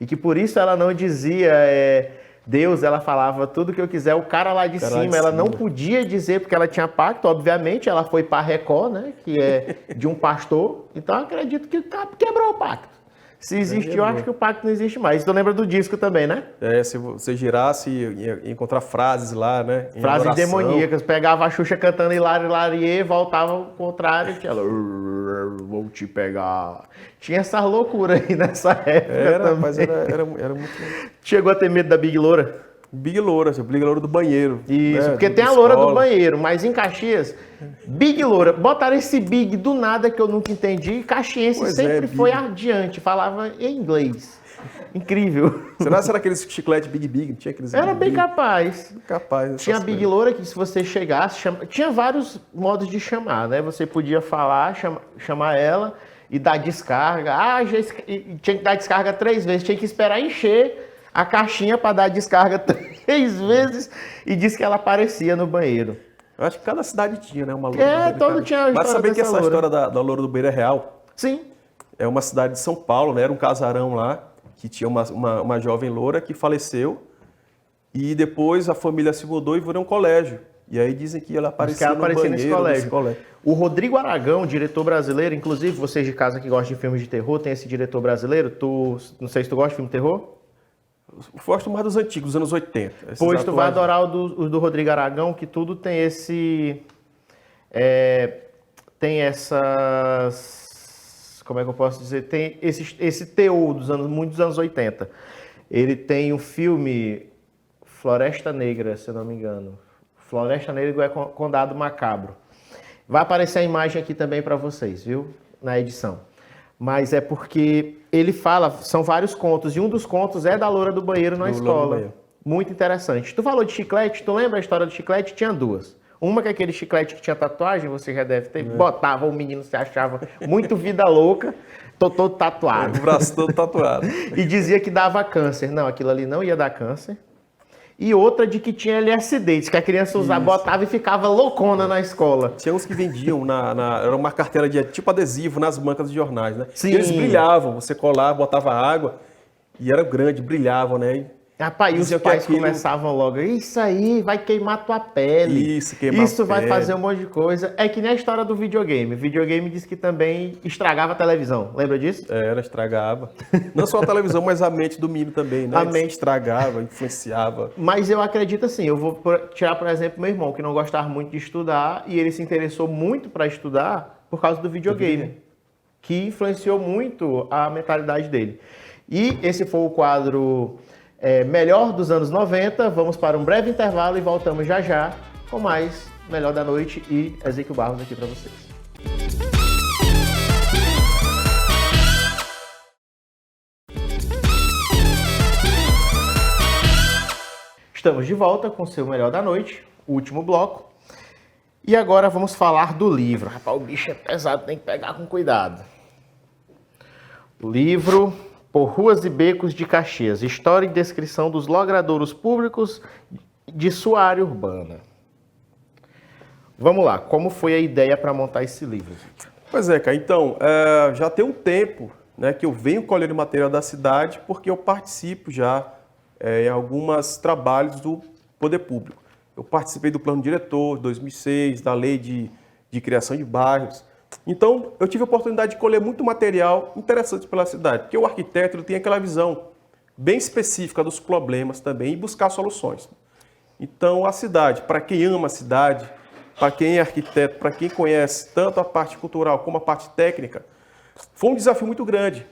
E que por isso ela não dizia Deus, ela falava tudo que eu quiser, o cara lá de cima, ela não podia dizer porque ela tinha pacto, obviamente, ela foi para Record, né, que é de um pastor, então eu acredito que quebrou o pacto. Se existiu, eu acho que o pacto não existe mais. Tu lembra do disco também, né? Se você girasse, ia encontrar frases lá, né? Frases demoníacas. Pegava a Xuxa cantando Hilário, Hilarie, voltava ao contrário, que ela... Vou te pegar. Tinha essas loucuras aí nessa época também. Mas era muito... Chegou a ter medo da Big Loura? Big Loura do banheiro. Isso, né? Porque tem a loura do banheiro, mas em Caxias, Big Loura, botaram esse Big do nada que eu nunca entendi, caxiense sempre foi adiante, falava em inglês. Incrível. Será aqueles chiclete Big Big? Não tinha aqueles Era bem Big? capaz. Tinha a Big Loura que se você chegasse, tinha vários modos de chamar, né? Você podia falar, chamar ela e dar descarga. Tinha que dar descarga 3 vezes, tinha que esperar encher a caixinha para dar descarga 3 vezes e disse que ela aparecia no banheiro. Eu acho que cada cidade tinha, né? Uma loura todo tinha a história. Mas sabia que essa loura. História da loura do banheiro é real? Sim. É uma cidade de São Paulo, né? Era um casarão lá, que tinha uma jovem loura que faleceu e depois a família se mudou e virou um colégio. E aí dizem que ela aparecia no banheiro nesse colégio. O Rodrigo Aragão, diretor brasileiro, inclusive vocês de casa que gostam de filmes de terror, tem esse diretor brasileiro, não sei se tu gosta de filme de terror? Eu gosto mais dos antigos, dos anos 80. Pois tu vai adorar os do Rodrigo Aragão, que tudo tem tem essas... Como é que eu posso dizer? Tem esse teor muitos anos 80. Ele tem um filme Floresta Negra, se eu não me engano. Floresta Negra é Condado Macabro. Vai aparecer a imagem aqui também para vocês, viu? Na edição. Mas é porque ele fala, são vários contos, e um dos contos é da loura do banheiro na escola. Muito interessante. Tu falou de chiclete, tu lembra a história do chiclete? Tinha 2. Uma que é aquele chiclete que tinha tatuagem, você já deve ter, botava, o menino se achava muito vida louca, todo tatuado. O braço todo tatuado. E dizia que dava câncer. Não, aquilo ali não ia dar câncer. E outra de que tinha LSD, que a criança usava, botava e ficava loucona na escola. Tinha uns que vendiam, era uma carteira de tipo adesivo nas bancas de jornais, né? Sim. E eles brilhavam, você colava, botava água, e era grande, brilhavam, né? Rapaz, e os pais começavam logo, isso aí vai queimar tua pele. Isso vai fazer um monte de coisa. É que nem a história do videogame. O videogame diz que também estragava a televisão. Lembra disso? Estragava. Não só a televisão, mas a mente do menino também, né? A mente estragava, influenciava. Mas eu acredito assim, eu vou tirar, por exemplo, meu irmão, que não gostava muito de estudar, e ele se interessou muito para estudar por causa do videogame, que influenciou muito a mentalidade dele. E esse foi o quadro... melhor dos anos 90, vamos para um breve intervalo e voltamos já já com mais Melhor da Noite e Ezequiel Barros aqui para vocês. Estamos de volta com o seu Melhor da Noite, o último bloco. E agora vamos falar do livro. Rapaz, o bicho é pesado, tem que pegar com cuidado. O livro... Por Ruas e Becos de Caxias, história e descrição dos logradouros públicos de sua área urbana. Vamos lá, como foi a ideia para montar esse livro? Pois é, cara, então, já tem um tempo, né, que eu venho colhendo material da cidade, porque eu participo já em alguns trabalhos do poder público. Eu participei do plano diretor de 2006, da lei de criação de bairros. Então, eu tive a oportunidade de colher muito material interessante pela cidade, porque o arquiteto ele tem aquela visão bem específica dos problemas também e buscar soluções. Então, a cidade, para quem ama a cidade, para quem é arquiteto, para quem conhece tanto a parte cultural como a parte técnica, foi um desafio muito grande.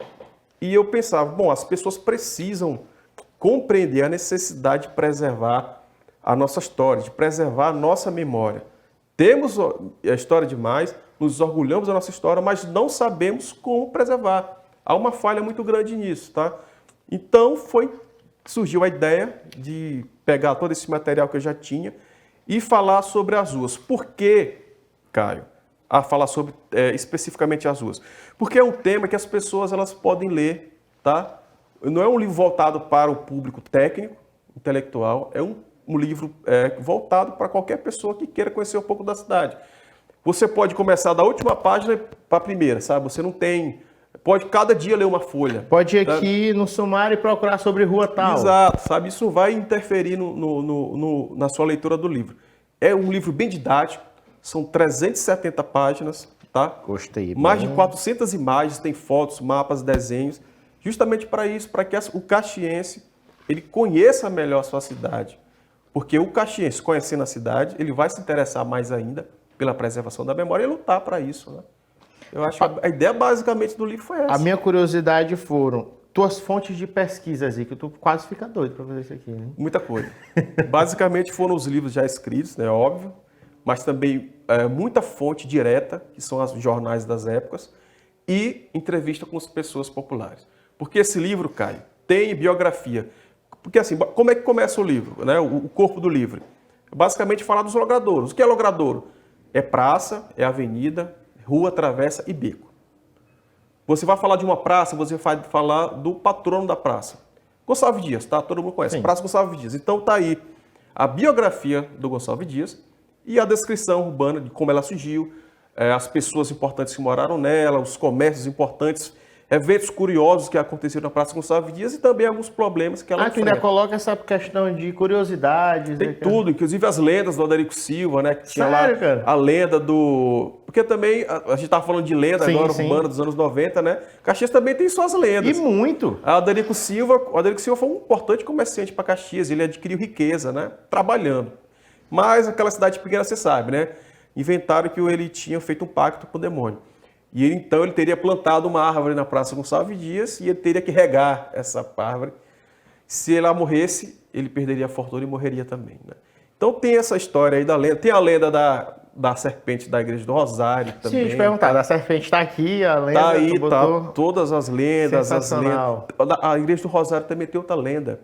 E eu pensava, bom, as pessoas precisam compreender a necessidade de preservar a nossa história, de preservar a nossa memória. Temos a história demais, nos orgulhamos da nossa história, mas não sabemos como preservar. Há uma falha muito grande nisso, tá? Então surgiu a ideia de pegar todo esse material que eu já tinha e falar sobre as ruas. Por que, Caio, a falar sobre especificamente as ruas. Porque é um tema que as pessoas elas podem ler, tá? Não é um livro voltado para o público técnico, intelectual, é um livro voltado para qualquer pessoa que queira conhecer um pouco da cidade. Você pode começar da última página para a primeira, sabe? Você não tem... Pode cada dia ler uma folha. Pode ir aqui no sumário e procurar sobre rua tal. Exato, sabe? Isso não vai interferir na sua leitura do livro. É um livro bem didático, são 370 páginas, tá? Gostei. Mais de 400 imagens, tem fotos, mapas, desenhos, justamente para isso, para que o caxiense ele conheça melhor a sua cidade. Porque o caxiense, conhecendo a cidade, ele vai se interessar mais ainda pela preservação da memória e lutar para isso, né? Eu acho que a ideia basicamente do livro foi essa. A minha curiosidade foram tuas fontes de pesquisa, Zico. Tu quase fica doido para fazer isso aqui, né? Muita coisa. Basicamente foram os livros já escritos, né? Óbvio. Mas também muita fonte direta, que são os jornais das épocas, e entrevista com as pessoas populares. Porque esse livro, Caio, tem biografia. Porque assim, como é que começa o livro, né? O corpo do livro? Basicamente falar dos logradouros. O que é logradouro? É praça, é avenida, rua, travessa e beco. Você vai falar de uma praça, você vai falar do patrono da praça. Gonçalves Dias, tá? Todo mundo conhece. Sim. Praça Gonçalves Dias. Então tá aí a biografia do Gonçalves Dias e a descrição urbana de como ela surgiu, as pessoas importantes que moraram nela, os comércios importantes, eventos curiosos que aconteceram na Praça Gonçalves Dias e também alguns problemas que ela enfrenta. Tu ainda coloca essa questão de curiosidades. Tem tudo, inclusive as lendas do Aderico Silva, né? Que tinha lá cara? A lenda do... Porque também, a gente estava falando de lenda agora, urbana dos anos 90, né? Caxias também tem suas lendas. E muito! O Aderico Silva foi um importante comerciante para Caxias, ele adquiriu riqueza, né? Trabalhando. Mas aquela cidade pequena, você sabe, né? Inventaram que ele tinha feito um pacto com o demônio. E então ele teria plantado uma árvore na Praça Gonçalves Dias e ele teria que regar essa árvore. Se ela morresse, ele perderia a fortuna e morreria também, né? Então tem essa história aí da lenda. Tem a lenda da serpente da Igreja do Rosário também. Sim, deixa eu perguntar. A serpente está aqui, a lenda... Tá aí, tá. Todas as lendas. A Igreja do Rosário também tem outra lenda,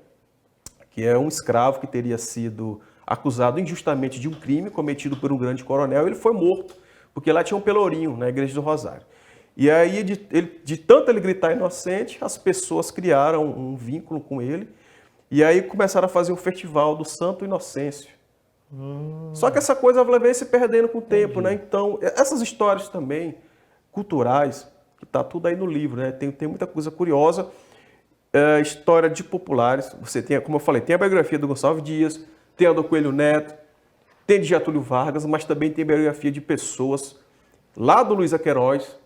que é um escravo que teria sido acusado injustamente de um crime cometido por um grande coronel e ele foi morto. Porque lá tinha um pelourinho na Igreja do Rosário. E aí, de tanto ele gritar inocente, as pessoas criaram um vínculo com ele. E aí começaram a fazer o festival do Santo Inocêncio. Só que essa coisa vai se perdendo com o tempo, né? Então, essas histórias também, culturais, que está tudo aí no livro, né? Tem muita coisa curiosa. História de populares. Você tem, como eu falei, tem a biografia do Gonçalves Dias, tem a do Coelho Neto, tem de Getúlio Vargas, mas também tem biografia de pessoas lá do Luiz Queiroz,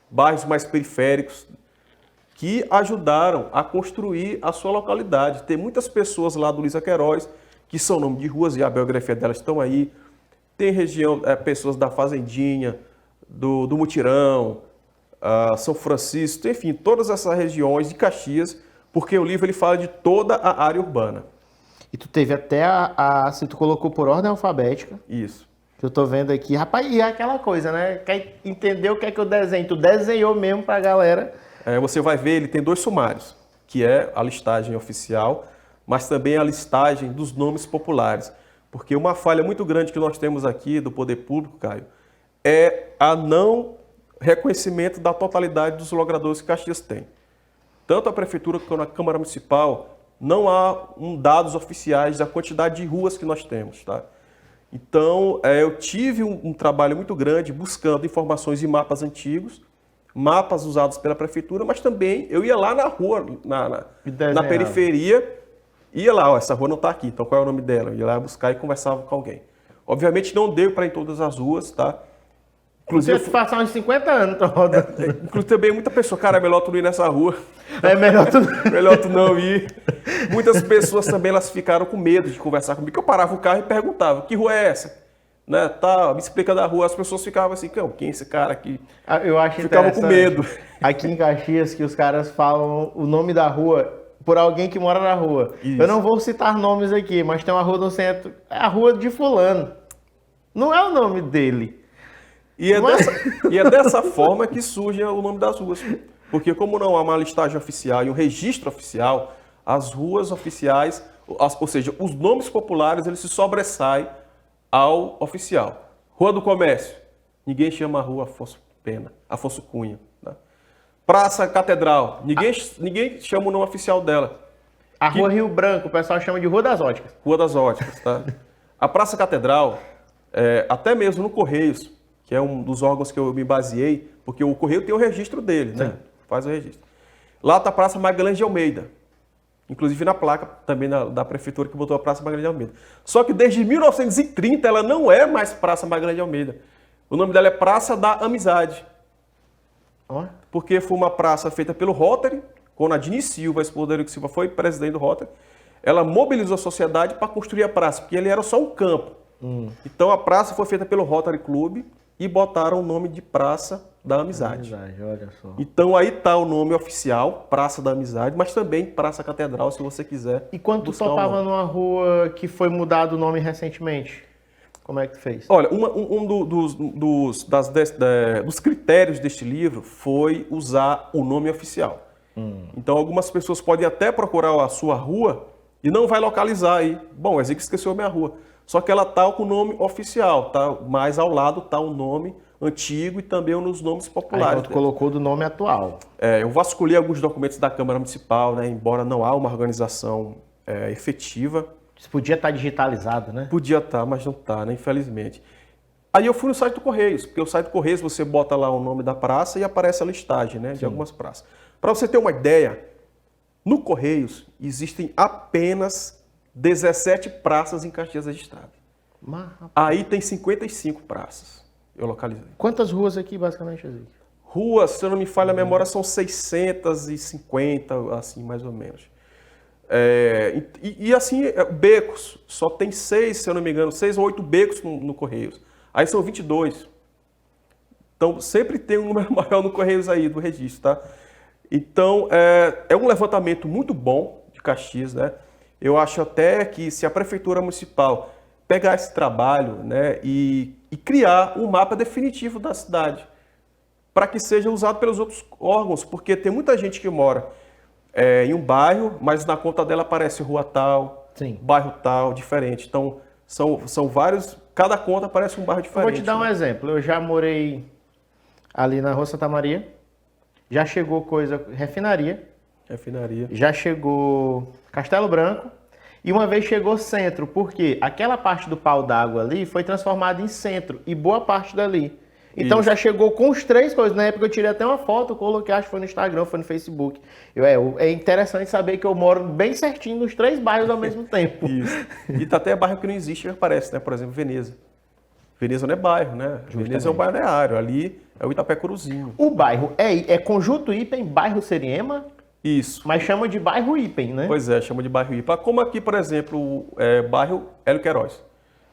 bairros mais periféricos, que ajudaram a construir a sua localidade. Tem muitas pessoas lá do Luiz Queiroz que são nome de ruas e a biografia delas estão aí. Tem região, pessoas da Fazendinha, do Mutirão, São Francisco, enfim, todas essas regiões de Caxias, porque o livro ele fala de toda a área urbana. E tu teve até se tu colocou por ordem alfabética. Isso. Que eu tô vendo aqui. Rapaz, e é aquela coisa, né? Quer entender o que é que eu desenho? Tu desenhou mesmo pra galera. Você vai ver, ele tem 2 sumários, que é a listagem oficial, mas também a listagem dos nomes populares. Porque uma falha muito grande que nós temos aqui do poder público, Caio, é a não reconhecimento da totalidade dos logradouros que Caxias tem. Tanto a Prefeitura quanto a Câmara Municipal, não há dados oficiais da quantidade de ruas que nós temos, tá? Então, eu tive um trabalho muito grande buscando informações em mapas antigos, mapas usados pela Prefeitura, mas também eu ia lá na rua, na periferia, ia lá, essa rua não está aqui, então qual é o nome dela? Eu ia lá buscar e conversava com alguém. Obviamente não deu para ir em todas as ruas, tá? Inclusive, você passar uns 50 anos, tá rodando. Inclusive também muita pessoa, cara, é melhor tu não ir nessa rua. É melhor tu... melhor tu não ir. Muitas pessoas também elas ficaram com medo de conversar comigo. Eu parava o carro e perguntava, que rua é essa? Né, tá, me explica da rua. As pessoas ficavam assim, quem é esse cara aqui? Eu acho ficavam com medo. Aqui em Caxias que os caras falam o nome da rua por alguém que mora na rua. Isso. Eu não vou citar nomes aqui, mas tem uma rua no centro, é a rua de fulano. Não é o nome dele. E é dessa forma que surge o nome das ruas. Porque como não há uma listagem oficial e um registro oficial, as ruas oficiais, ou seja, os nomes populares, eles se sobressaem ao oficial. Rua do Comércio, Ninguém chama a rua Afonso Cunha. Tá? Praça Catedral, ninguém chama o nome oficial dela. A Rua Rio Branco, o pessoal chama de Rua das Óticas. Rua das Óticas, tá? A Praça Catedral, até mesmo no Correios, que é um dos órgãos que eu me baseei, porque o Correio tem o registro dele, né? Faz o registro. Lá está a Praça Magalhães de Almeida. Inclusive na placa também da prefeitura que botou a Praça Magalhães de Almeida. Só que desde 1930 ela não é mais Praça Magalhães de Almeida. O nome dela é Praça da Amizade. Porque foi uma praça feita pelo Rotary, quando a Dini Silva, a esposa do Eurico Silva, foi presidente do Rotary. Ela mobilizou a sociedade para construir a praça, porque ele era só um campo. Então a praça foi feita pelo Rotary Club e botaram o nome de Praça da Amizade. Olha só. Então aí está o nome oficial, Praça da Amizade, mas também Praça Catedral, se você quiser. E quando tu topava numa rua que foi mudado o nome recentemente, como é que tu fez? Olha, dos critérios deste livro foi usar o nome oficial. Então algumas pessoas podem até procurar a sua rua e não vai localizar aí. Bom, o Ezequiel esqueceu a minha rua. Só que ela está com o nome oficial, tá? Mais ao lado está o nome antigo e também nos nomes populares. Aí tu colocou do nome atual. Eu vasculhei alguns documentos da Câmara Municipal, né? Embora não há uma organização efetiva. Isso podia estar digitalizado, né? Podia estar, mas não está, né? Infelizmente. Aí eu fui no site do Correios, porque o site do Correios você bota lá o nome da praça e aparece a listagem, né? De algumas praças. Para você ter uma ideia, no Correios existem apenas 17 praças em Caxias registradas. Aí tem 55 praças. Eu localizei. Quantas ruas aqui, basicamente, Ezequiel? Ruas, se eu não me falha a memória, são 650, assim, mais ou menos. Assim, becos. Só tem 6, se eu não me engano, 6 ou 8 becos no Correios. Aí são 22. Então, sempre tem um número maior no Correios aí, do registro, tá? Então, é um levantamento muito bom de Caxias, né? Eu acho até que se a Prefeitura Municipal pegar esse trabalho, né, e criar um mapa definitivo da cidade, para que seja usado pelos outros órgãos, porque tem muita gente que mora em um bairro, mas na conta dela aparece rua tal, bairro tal, diferente. Então, são vários, cada conta aparece um bairro diferente. Eu vou te dar um exemplo. Eu já morei ali na Rua Santa Maria, já chegou refinaria, já chegou Castelo Branco, e uma vez chegou Centro, porque aquela parte do pau d'água ali foi transformada em centro, e boa parte dali. Então já chegou com os 3 coisas. Na época eu tirei até uma foto, coloquei, acho que foi no Instagram, foi no Facebook. É interessante saber que eu moro bem certinho nos 3 bairros ao mesmo tempo. Isso. E tá até bairro que não existe que aparece, né? Por exemplo, Veneza. Veneza não é bairro, né? Justamente. Veneza é um balneário. Ali é o Itapé Curuzinho. O bairro é Conjunto Ipem, bairro Seriema? Isso. Mas chama de bairro Ipem, né? Pois é, chama de bairro Ipem. Como aqui, por exemplo, bairro Hélio Queiroz.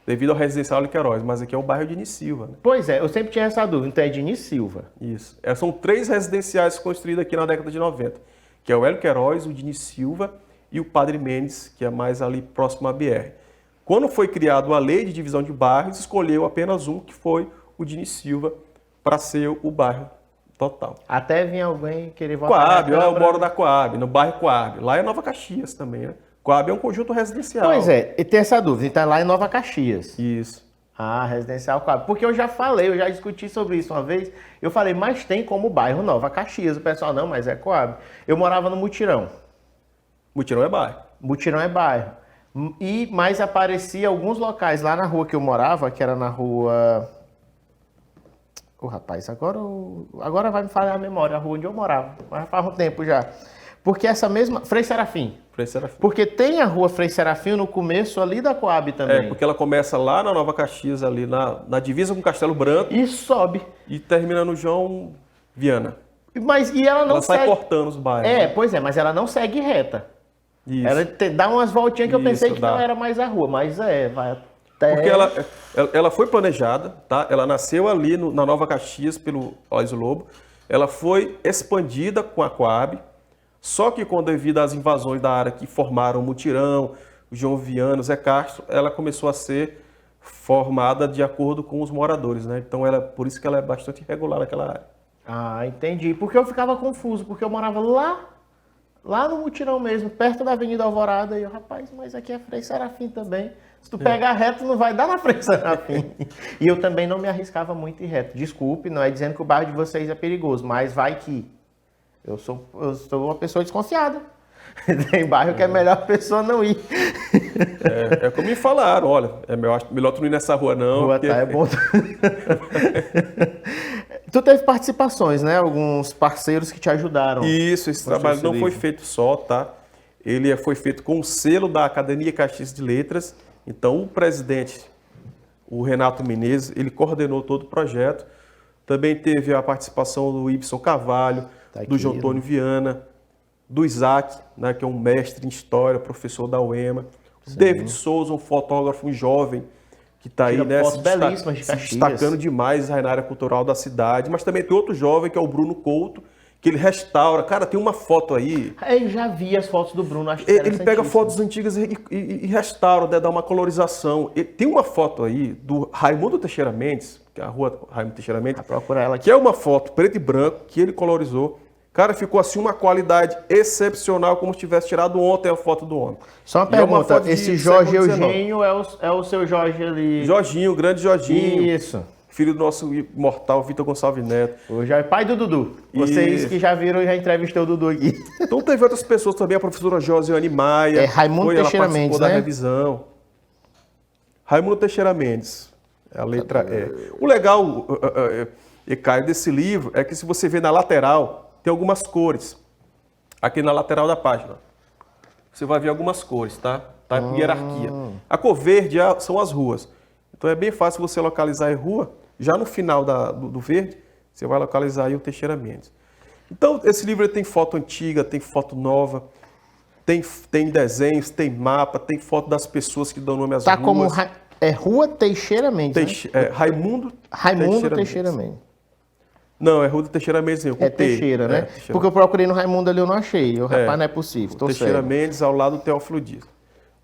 Devido ao residencial Hélio Queiroz, mas aqui é o bairro Dini Silva. Né? Pois é, eu sempre tinha essa dúvida. Então é Dini Silva. Isso. São 3 residenciais construídos aqui na década de 90. Que é o Hélio Queiroz, o Dini Silva e o Padre Mendes, que é mais ali próximo à BR. Quando foi criada a lei de divisão de bairros, escolheu apenas um, que foi o Dini Silva, para ser o bairro total. Até vinha alguém querer votar. Coab, eu moro na Coab, no bairro Coab. Lá é Nova Caxias também, né? Coab é um conjunto residencial. Pois é, e tem essa dúvida. Então é lá em Nova Caxias. Isso. Ah, residencial Coab. Porque eu já discuti sobre isso uma vez. Eu falei, mas tem como bairro Nova Caxias. O pessoal, não, mas é Coab. Eu morava no Mutirão. Mutirão é bairro. Mutirão é bairro. Mas aparecia alguns locais lá na rua que eu morava, que era na rua... rapaz, agora vai me falhar a memória, a rua onde eu morava. Mas faz um tempo já. Porque essa mesma... Frei Serafim. Porque tem a rua Frei Serafim no começo ali da Coab também. Porque ela começa lá na Nova Caxias, ali na divisa com Castelo Branco. E sobe. E termina no João Viana. E ela não segue... sai cortando os bairros. Pois é, mas ela não segue reta. Isso. Ela dá umas voltinhas que eu pensei que não era mais a rua, mas vai até... Porque ela foi planejada, tá? Ela nasceu ali na Nova Caxias pelo Aloysio Lobo. Ela foi expandida com a Coab. Só que devido às invasões da área que formaram o Mutirão, o João Viana, o Zé Castro, ela começou a ser formada de acordo com os moradores, né? Então, por isso que ela é bastante irregular naquela área. Ah, entendi. Porque eu ficava confuso, porque eu morava lá lá no Mutirão mesmo, perto da Avenida Alvorada. E eu, rapaz, mas aqui é Frei Serafim também. Se tu pegar reto, não vai dar na Frei Serafim. E eu também não me arriscava muito em reto. Desculpe, não é dizendo que o bairro de vocês é perigoso, mas vai que eu sou uma pessoa desconfiada. Tem bairro que é melhor a pessoa não ir. É como me falaram, olha, melhor tu não ir nessa rua não. Rua porque... tá, é bom. Tu teve participações, né? Alguns parceiros que te ajudaram. Isso, esse trabalho não foi feito só, tá? Ele foi feito com o selo da Academia Caxias de Letras. Então, o presidente, o Renato Menezes, ele coordenou todo o projeto. Também teve a participação do Ibson Carvalho, do João Antônio Viana, do Isaac, né, que é um mestre em história, professor da UEMA. Sim. David Souza, um fotógrafo jovem, que está aí, né, se destacando demais na área cultural da cidade. Mas também tem outro jovem, que é o Bruno Couto, que ele restaura. Cara, tem uma foto aí... Eu já vi as fotos do Bruno, acho que ele pega fotos antigas e restaura, né, dá uma colorização. Tem uma foto aí do Raimundo Teixeira Mendes, que é a rua Raimundo Teixeira Mendes, procura ela aqui. Que é uma foto preto e branco, que ele colorizou. Cara, ficou assim uma qualidade excepcional, como se tivesse tirado ontem a foto do homem. Só uma pergunta, esse Jorge Eugênio é o seu Jorge ali? Jorginho, o grande Jorginho. Isso. Filho do nosso imortal Vitor Gonçalves Neto. O Jorge, pai do Dudu. Vocês que já viram, já entrevistou o Dudu aqui. Então teve outras pessoas também, a professora Josiane Maia. Raimundo Teixeira Mendes, da revisão. Raimundo Teixeira Mendes, é a letra E. O legal, Caio, desse livro é que se você vê na lateral, tem algumas cores. Aqui na lateral da página. Você vai ver algumas cores, tá? Tá em hierarquia. A cor verde são as ruas. Então é bem fácil você localizar a rua. Já no final do verde, você vai localizar aí o Teixeira Mendes. Então, esse livro tem foto antiga, tem foto nova, tem desenhos, tem mapa, tem foto das pessoas que dão nome às ruas. Tá como Rua Teixeira Mendes, né? Raimundo Teixeira Mendes. Não, é Rua do Teixeira Mendes, com Teixeira, né? Teixeira. Porque eu procurei no Raimundo ali, eu não achei. Rapaz, não é possível. Teixeira Mendes ao lado do Teófilo Dias.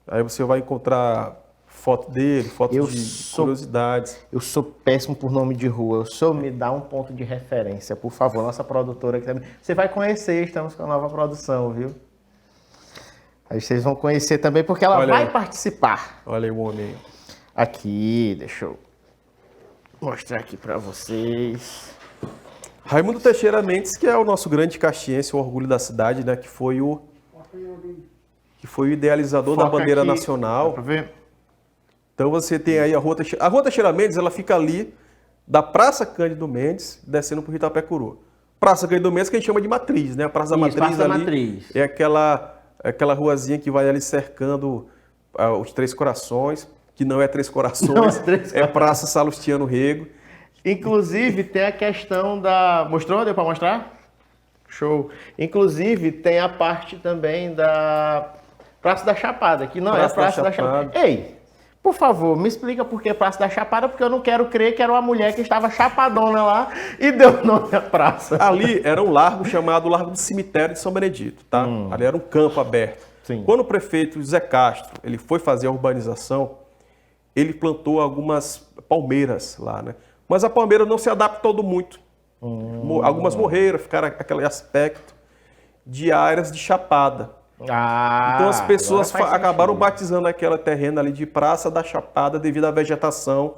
Aí você vai encontrar foto dele, fotos de curiosidades. Eu sou péssimo por nome de rua. Me dá um ponto de referência, por favor. Nossa produtora aqui também. Você vai conhecer, estamos com a nova produção, viu? Aí vocês vão conhecer também, porque ela vai participar. Olha aí o homem. Aqui, deixa eu mostrar aqui para vocês. Raimundo Teixeira Mendes, que é o nosso grande caxiense, o orgulho da cidade, né? Que foi o idealizador da bandeira nacional. Dá pra ver? Então você tem aí a Rua Teixeira Mendes, ela fica ali da Praça Cândido Mendes, descendo para o Itapecuru. Praça Cândido Mendes que a gente chama de Matriz, né? A Praça da Matriz ali é aquela ruazinha que vai ali cercando os Três Corações, que não é Três Corações, é Praça Salustiano Rego. Inclusive, tem a questão da... Mostrou? Deu para mostrar? Show. Inclusive, tem a parte também da Praça da Chapada, que não é a Praça da Chapada. Ei, por favor, me explica por que Praça da Chapada, porque eu não quero crer que era uma mulher que estava chapadona lá e deu nome à praça. Ali era um largo chamado Largo do Cemitério de São Benedito, tá? Ali era um campo aberto. Sim. Quando o prefeito José Castro ele foi fazer a urbanização, ele plantou algumas palmeiras lá, né? Mas a palmeira não se adaptou muito. Algumas morreram, ficaram aquele aspecto de áreas de chapada. Então as pessoas acabaram batizando aquela terreno ali de Praça da Chapada devido à vegetação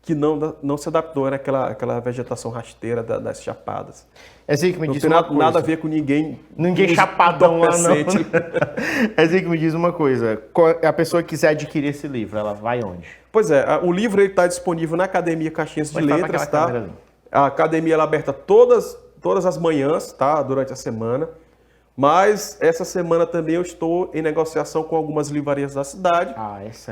que não se adaptou, era aquela vegetação rasteira das chapadas. Ezequiel, me diz uma coisa. Nada a ver com ninguém chapadão lá, não. Ezequiel, me diz uma coisa. A pessoa que quiser adquirir esse livro, ela vai onde? Pois é, o livro está disponível na Academia Caxiense de Letras, tá? A academia ela é aberta todas as manhãs, tá? Durante a semana. Mas essa semana também eu estou em negociação com algumas livrarias da cidade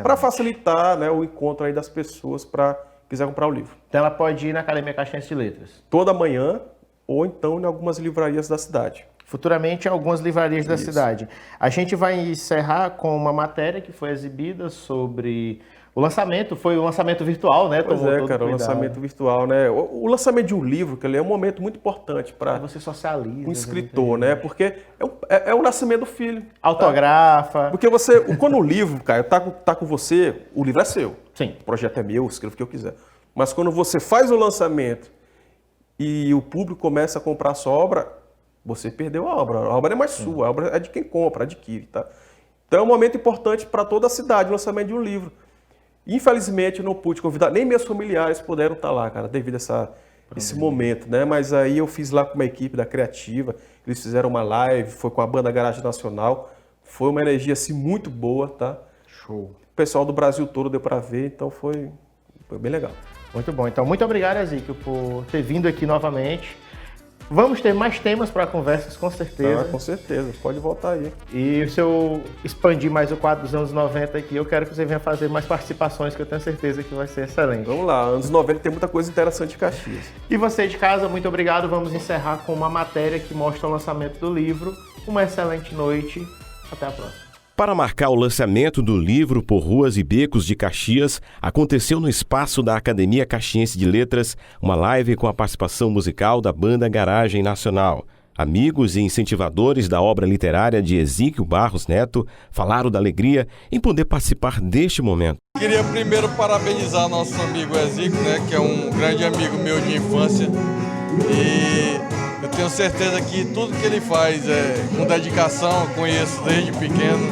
para facilitar, né, o encontro aí das pessoas para quiser comprar o livro. Então ela pode ir na Academia Caxiense de Letras? Toda manhã ou então em algumas livrarias da cidade. Futuramente em algumas livrarias da cidade. A gente vai encerrar com uma matéria que foi exibida sobre o lançamento. Foi o lançamento virtual, né? Pois cara, o lançamento virtual, né? O lançamento de um livro, que ele é um momento muito importante para você socializa, um escritor, né? Porque é o nascimento do filho. Autografa. Tá? Porque quando o livro, cara, tá com você, o livro é seu. Sim. O projeto é meu, eu escrevo o que eu quiser. Mas quando você faz o lançamento e o público começa a comprar a sua obra, você perdeu a obra não é mais sua, a obra é de quem compra, adquire, tá? Então é um momento importante para toda a cidade, o lançamento de um livro. Infelizmente eu não pude convidar, nem meus familiares puderam estar lá, cara, devido a esse momento, né? Mas aí eu fiz lá com uma equipe da Criativa, eles fizeram uma live, foi com a banda Garagem Nacional, foi uma energia assim muito boa, tá? Show. O pessoal do Brasil todo deu para ver, então foi bem legal. Muito bom. Então, muito obrigado, Ezequiel, por ter vindo aqui novamente. Vamos ter mais temas para conversas, com certeza. Ah, com certeza, pode voltar aí. E se eu expandir mais o quadro dos anos 90 aqui, eu quero que você venha fazer mais participações, que eu tenho certeza que vai ser excelente. Vamos lá, anos 90 tem muita coisa interessante em Caxias. E você de casa, muito obrigado. Vamos encerrar com uma matéria que mostra o lançamento do livro. Uma excelente noite. Até a próxima. Para marcar o lançamento do livro Por Ruas e Becos de Caxias, aconteceu no espaço da Academia Caxiense de Letras uma live com a participação musical da banda Garagem Nacional. Amigos e incentivadores da obra literária de Ezequiel Barros Neto falaram da alegria em poder participar deste momento. Queria primeiro parabenizar nosso amigo Ezequiel, né, que é um grande amigo meu de infância. E eu tenho certeza que tudo que ele faz é com dedicação, eu conheço desde pequeno.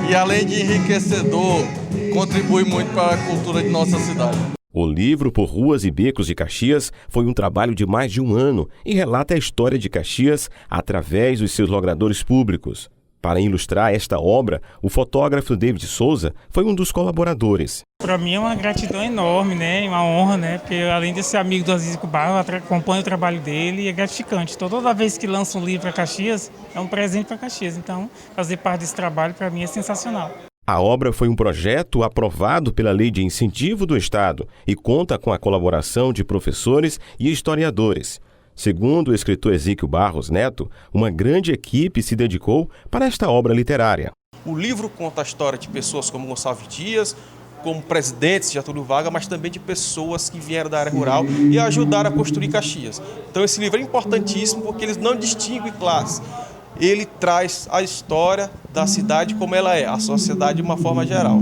E além de enriquecedor, contribui muito para a cultura de nossa cidade. O livro Por Ruas e Becos de Caxias foi um trabalho de mais de um ano e relata a história de Caxias através dos seus logradores públicos. Para ilustrar esta obra, o fotógrafo David Souza foi um dos colaboradores. Para mim é uma gratidão enorme, né? Uma honra, né? Porque além de ser amigo do Ezequiel Barros, eu acompanho o trabalho dele e é gratificante. Então, toda vez que lança um livro para Caxias, é um presente para Caxias. Então, fazer parte desse trabalho para mim é sensacional. A obra foi um projeto aprovado pela Lei de Incentivo do Estado e conta com a colaboração de professores e historiadores. Segundo o escritor Ezequiel Barros Neto, uma grande equipe se dedicou para esta obra literária. O livro conta a história de pessoas como Gonçalves Dias, como presidentes de Getúlio Vargas, mas também de pessoas que vieram da área rural e ajudaram a construir Caxias. Então esse livro é importantíssimo porque ele não distingue classe. Ele traz a história da cidade como ela é, a sociedade de uma forma geral.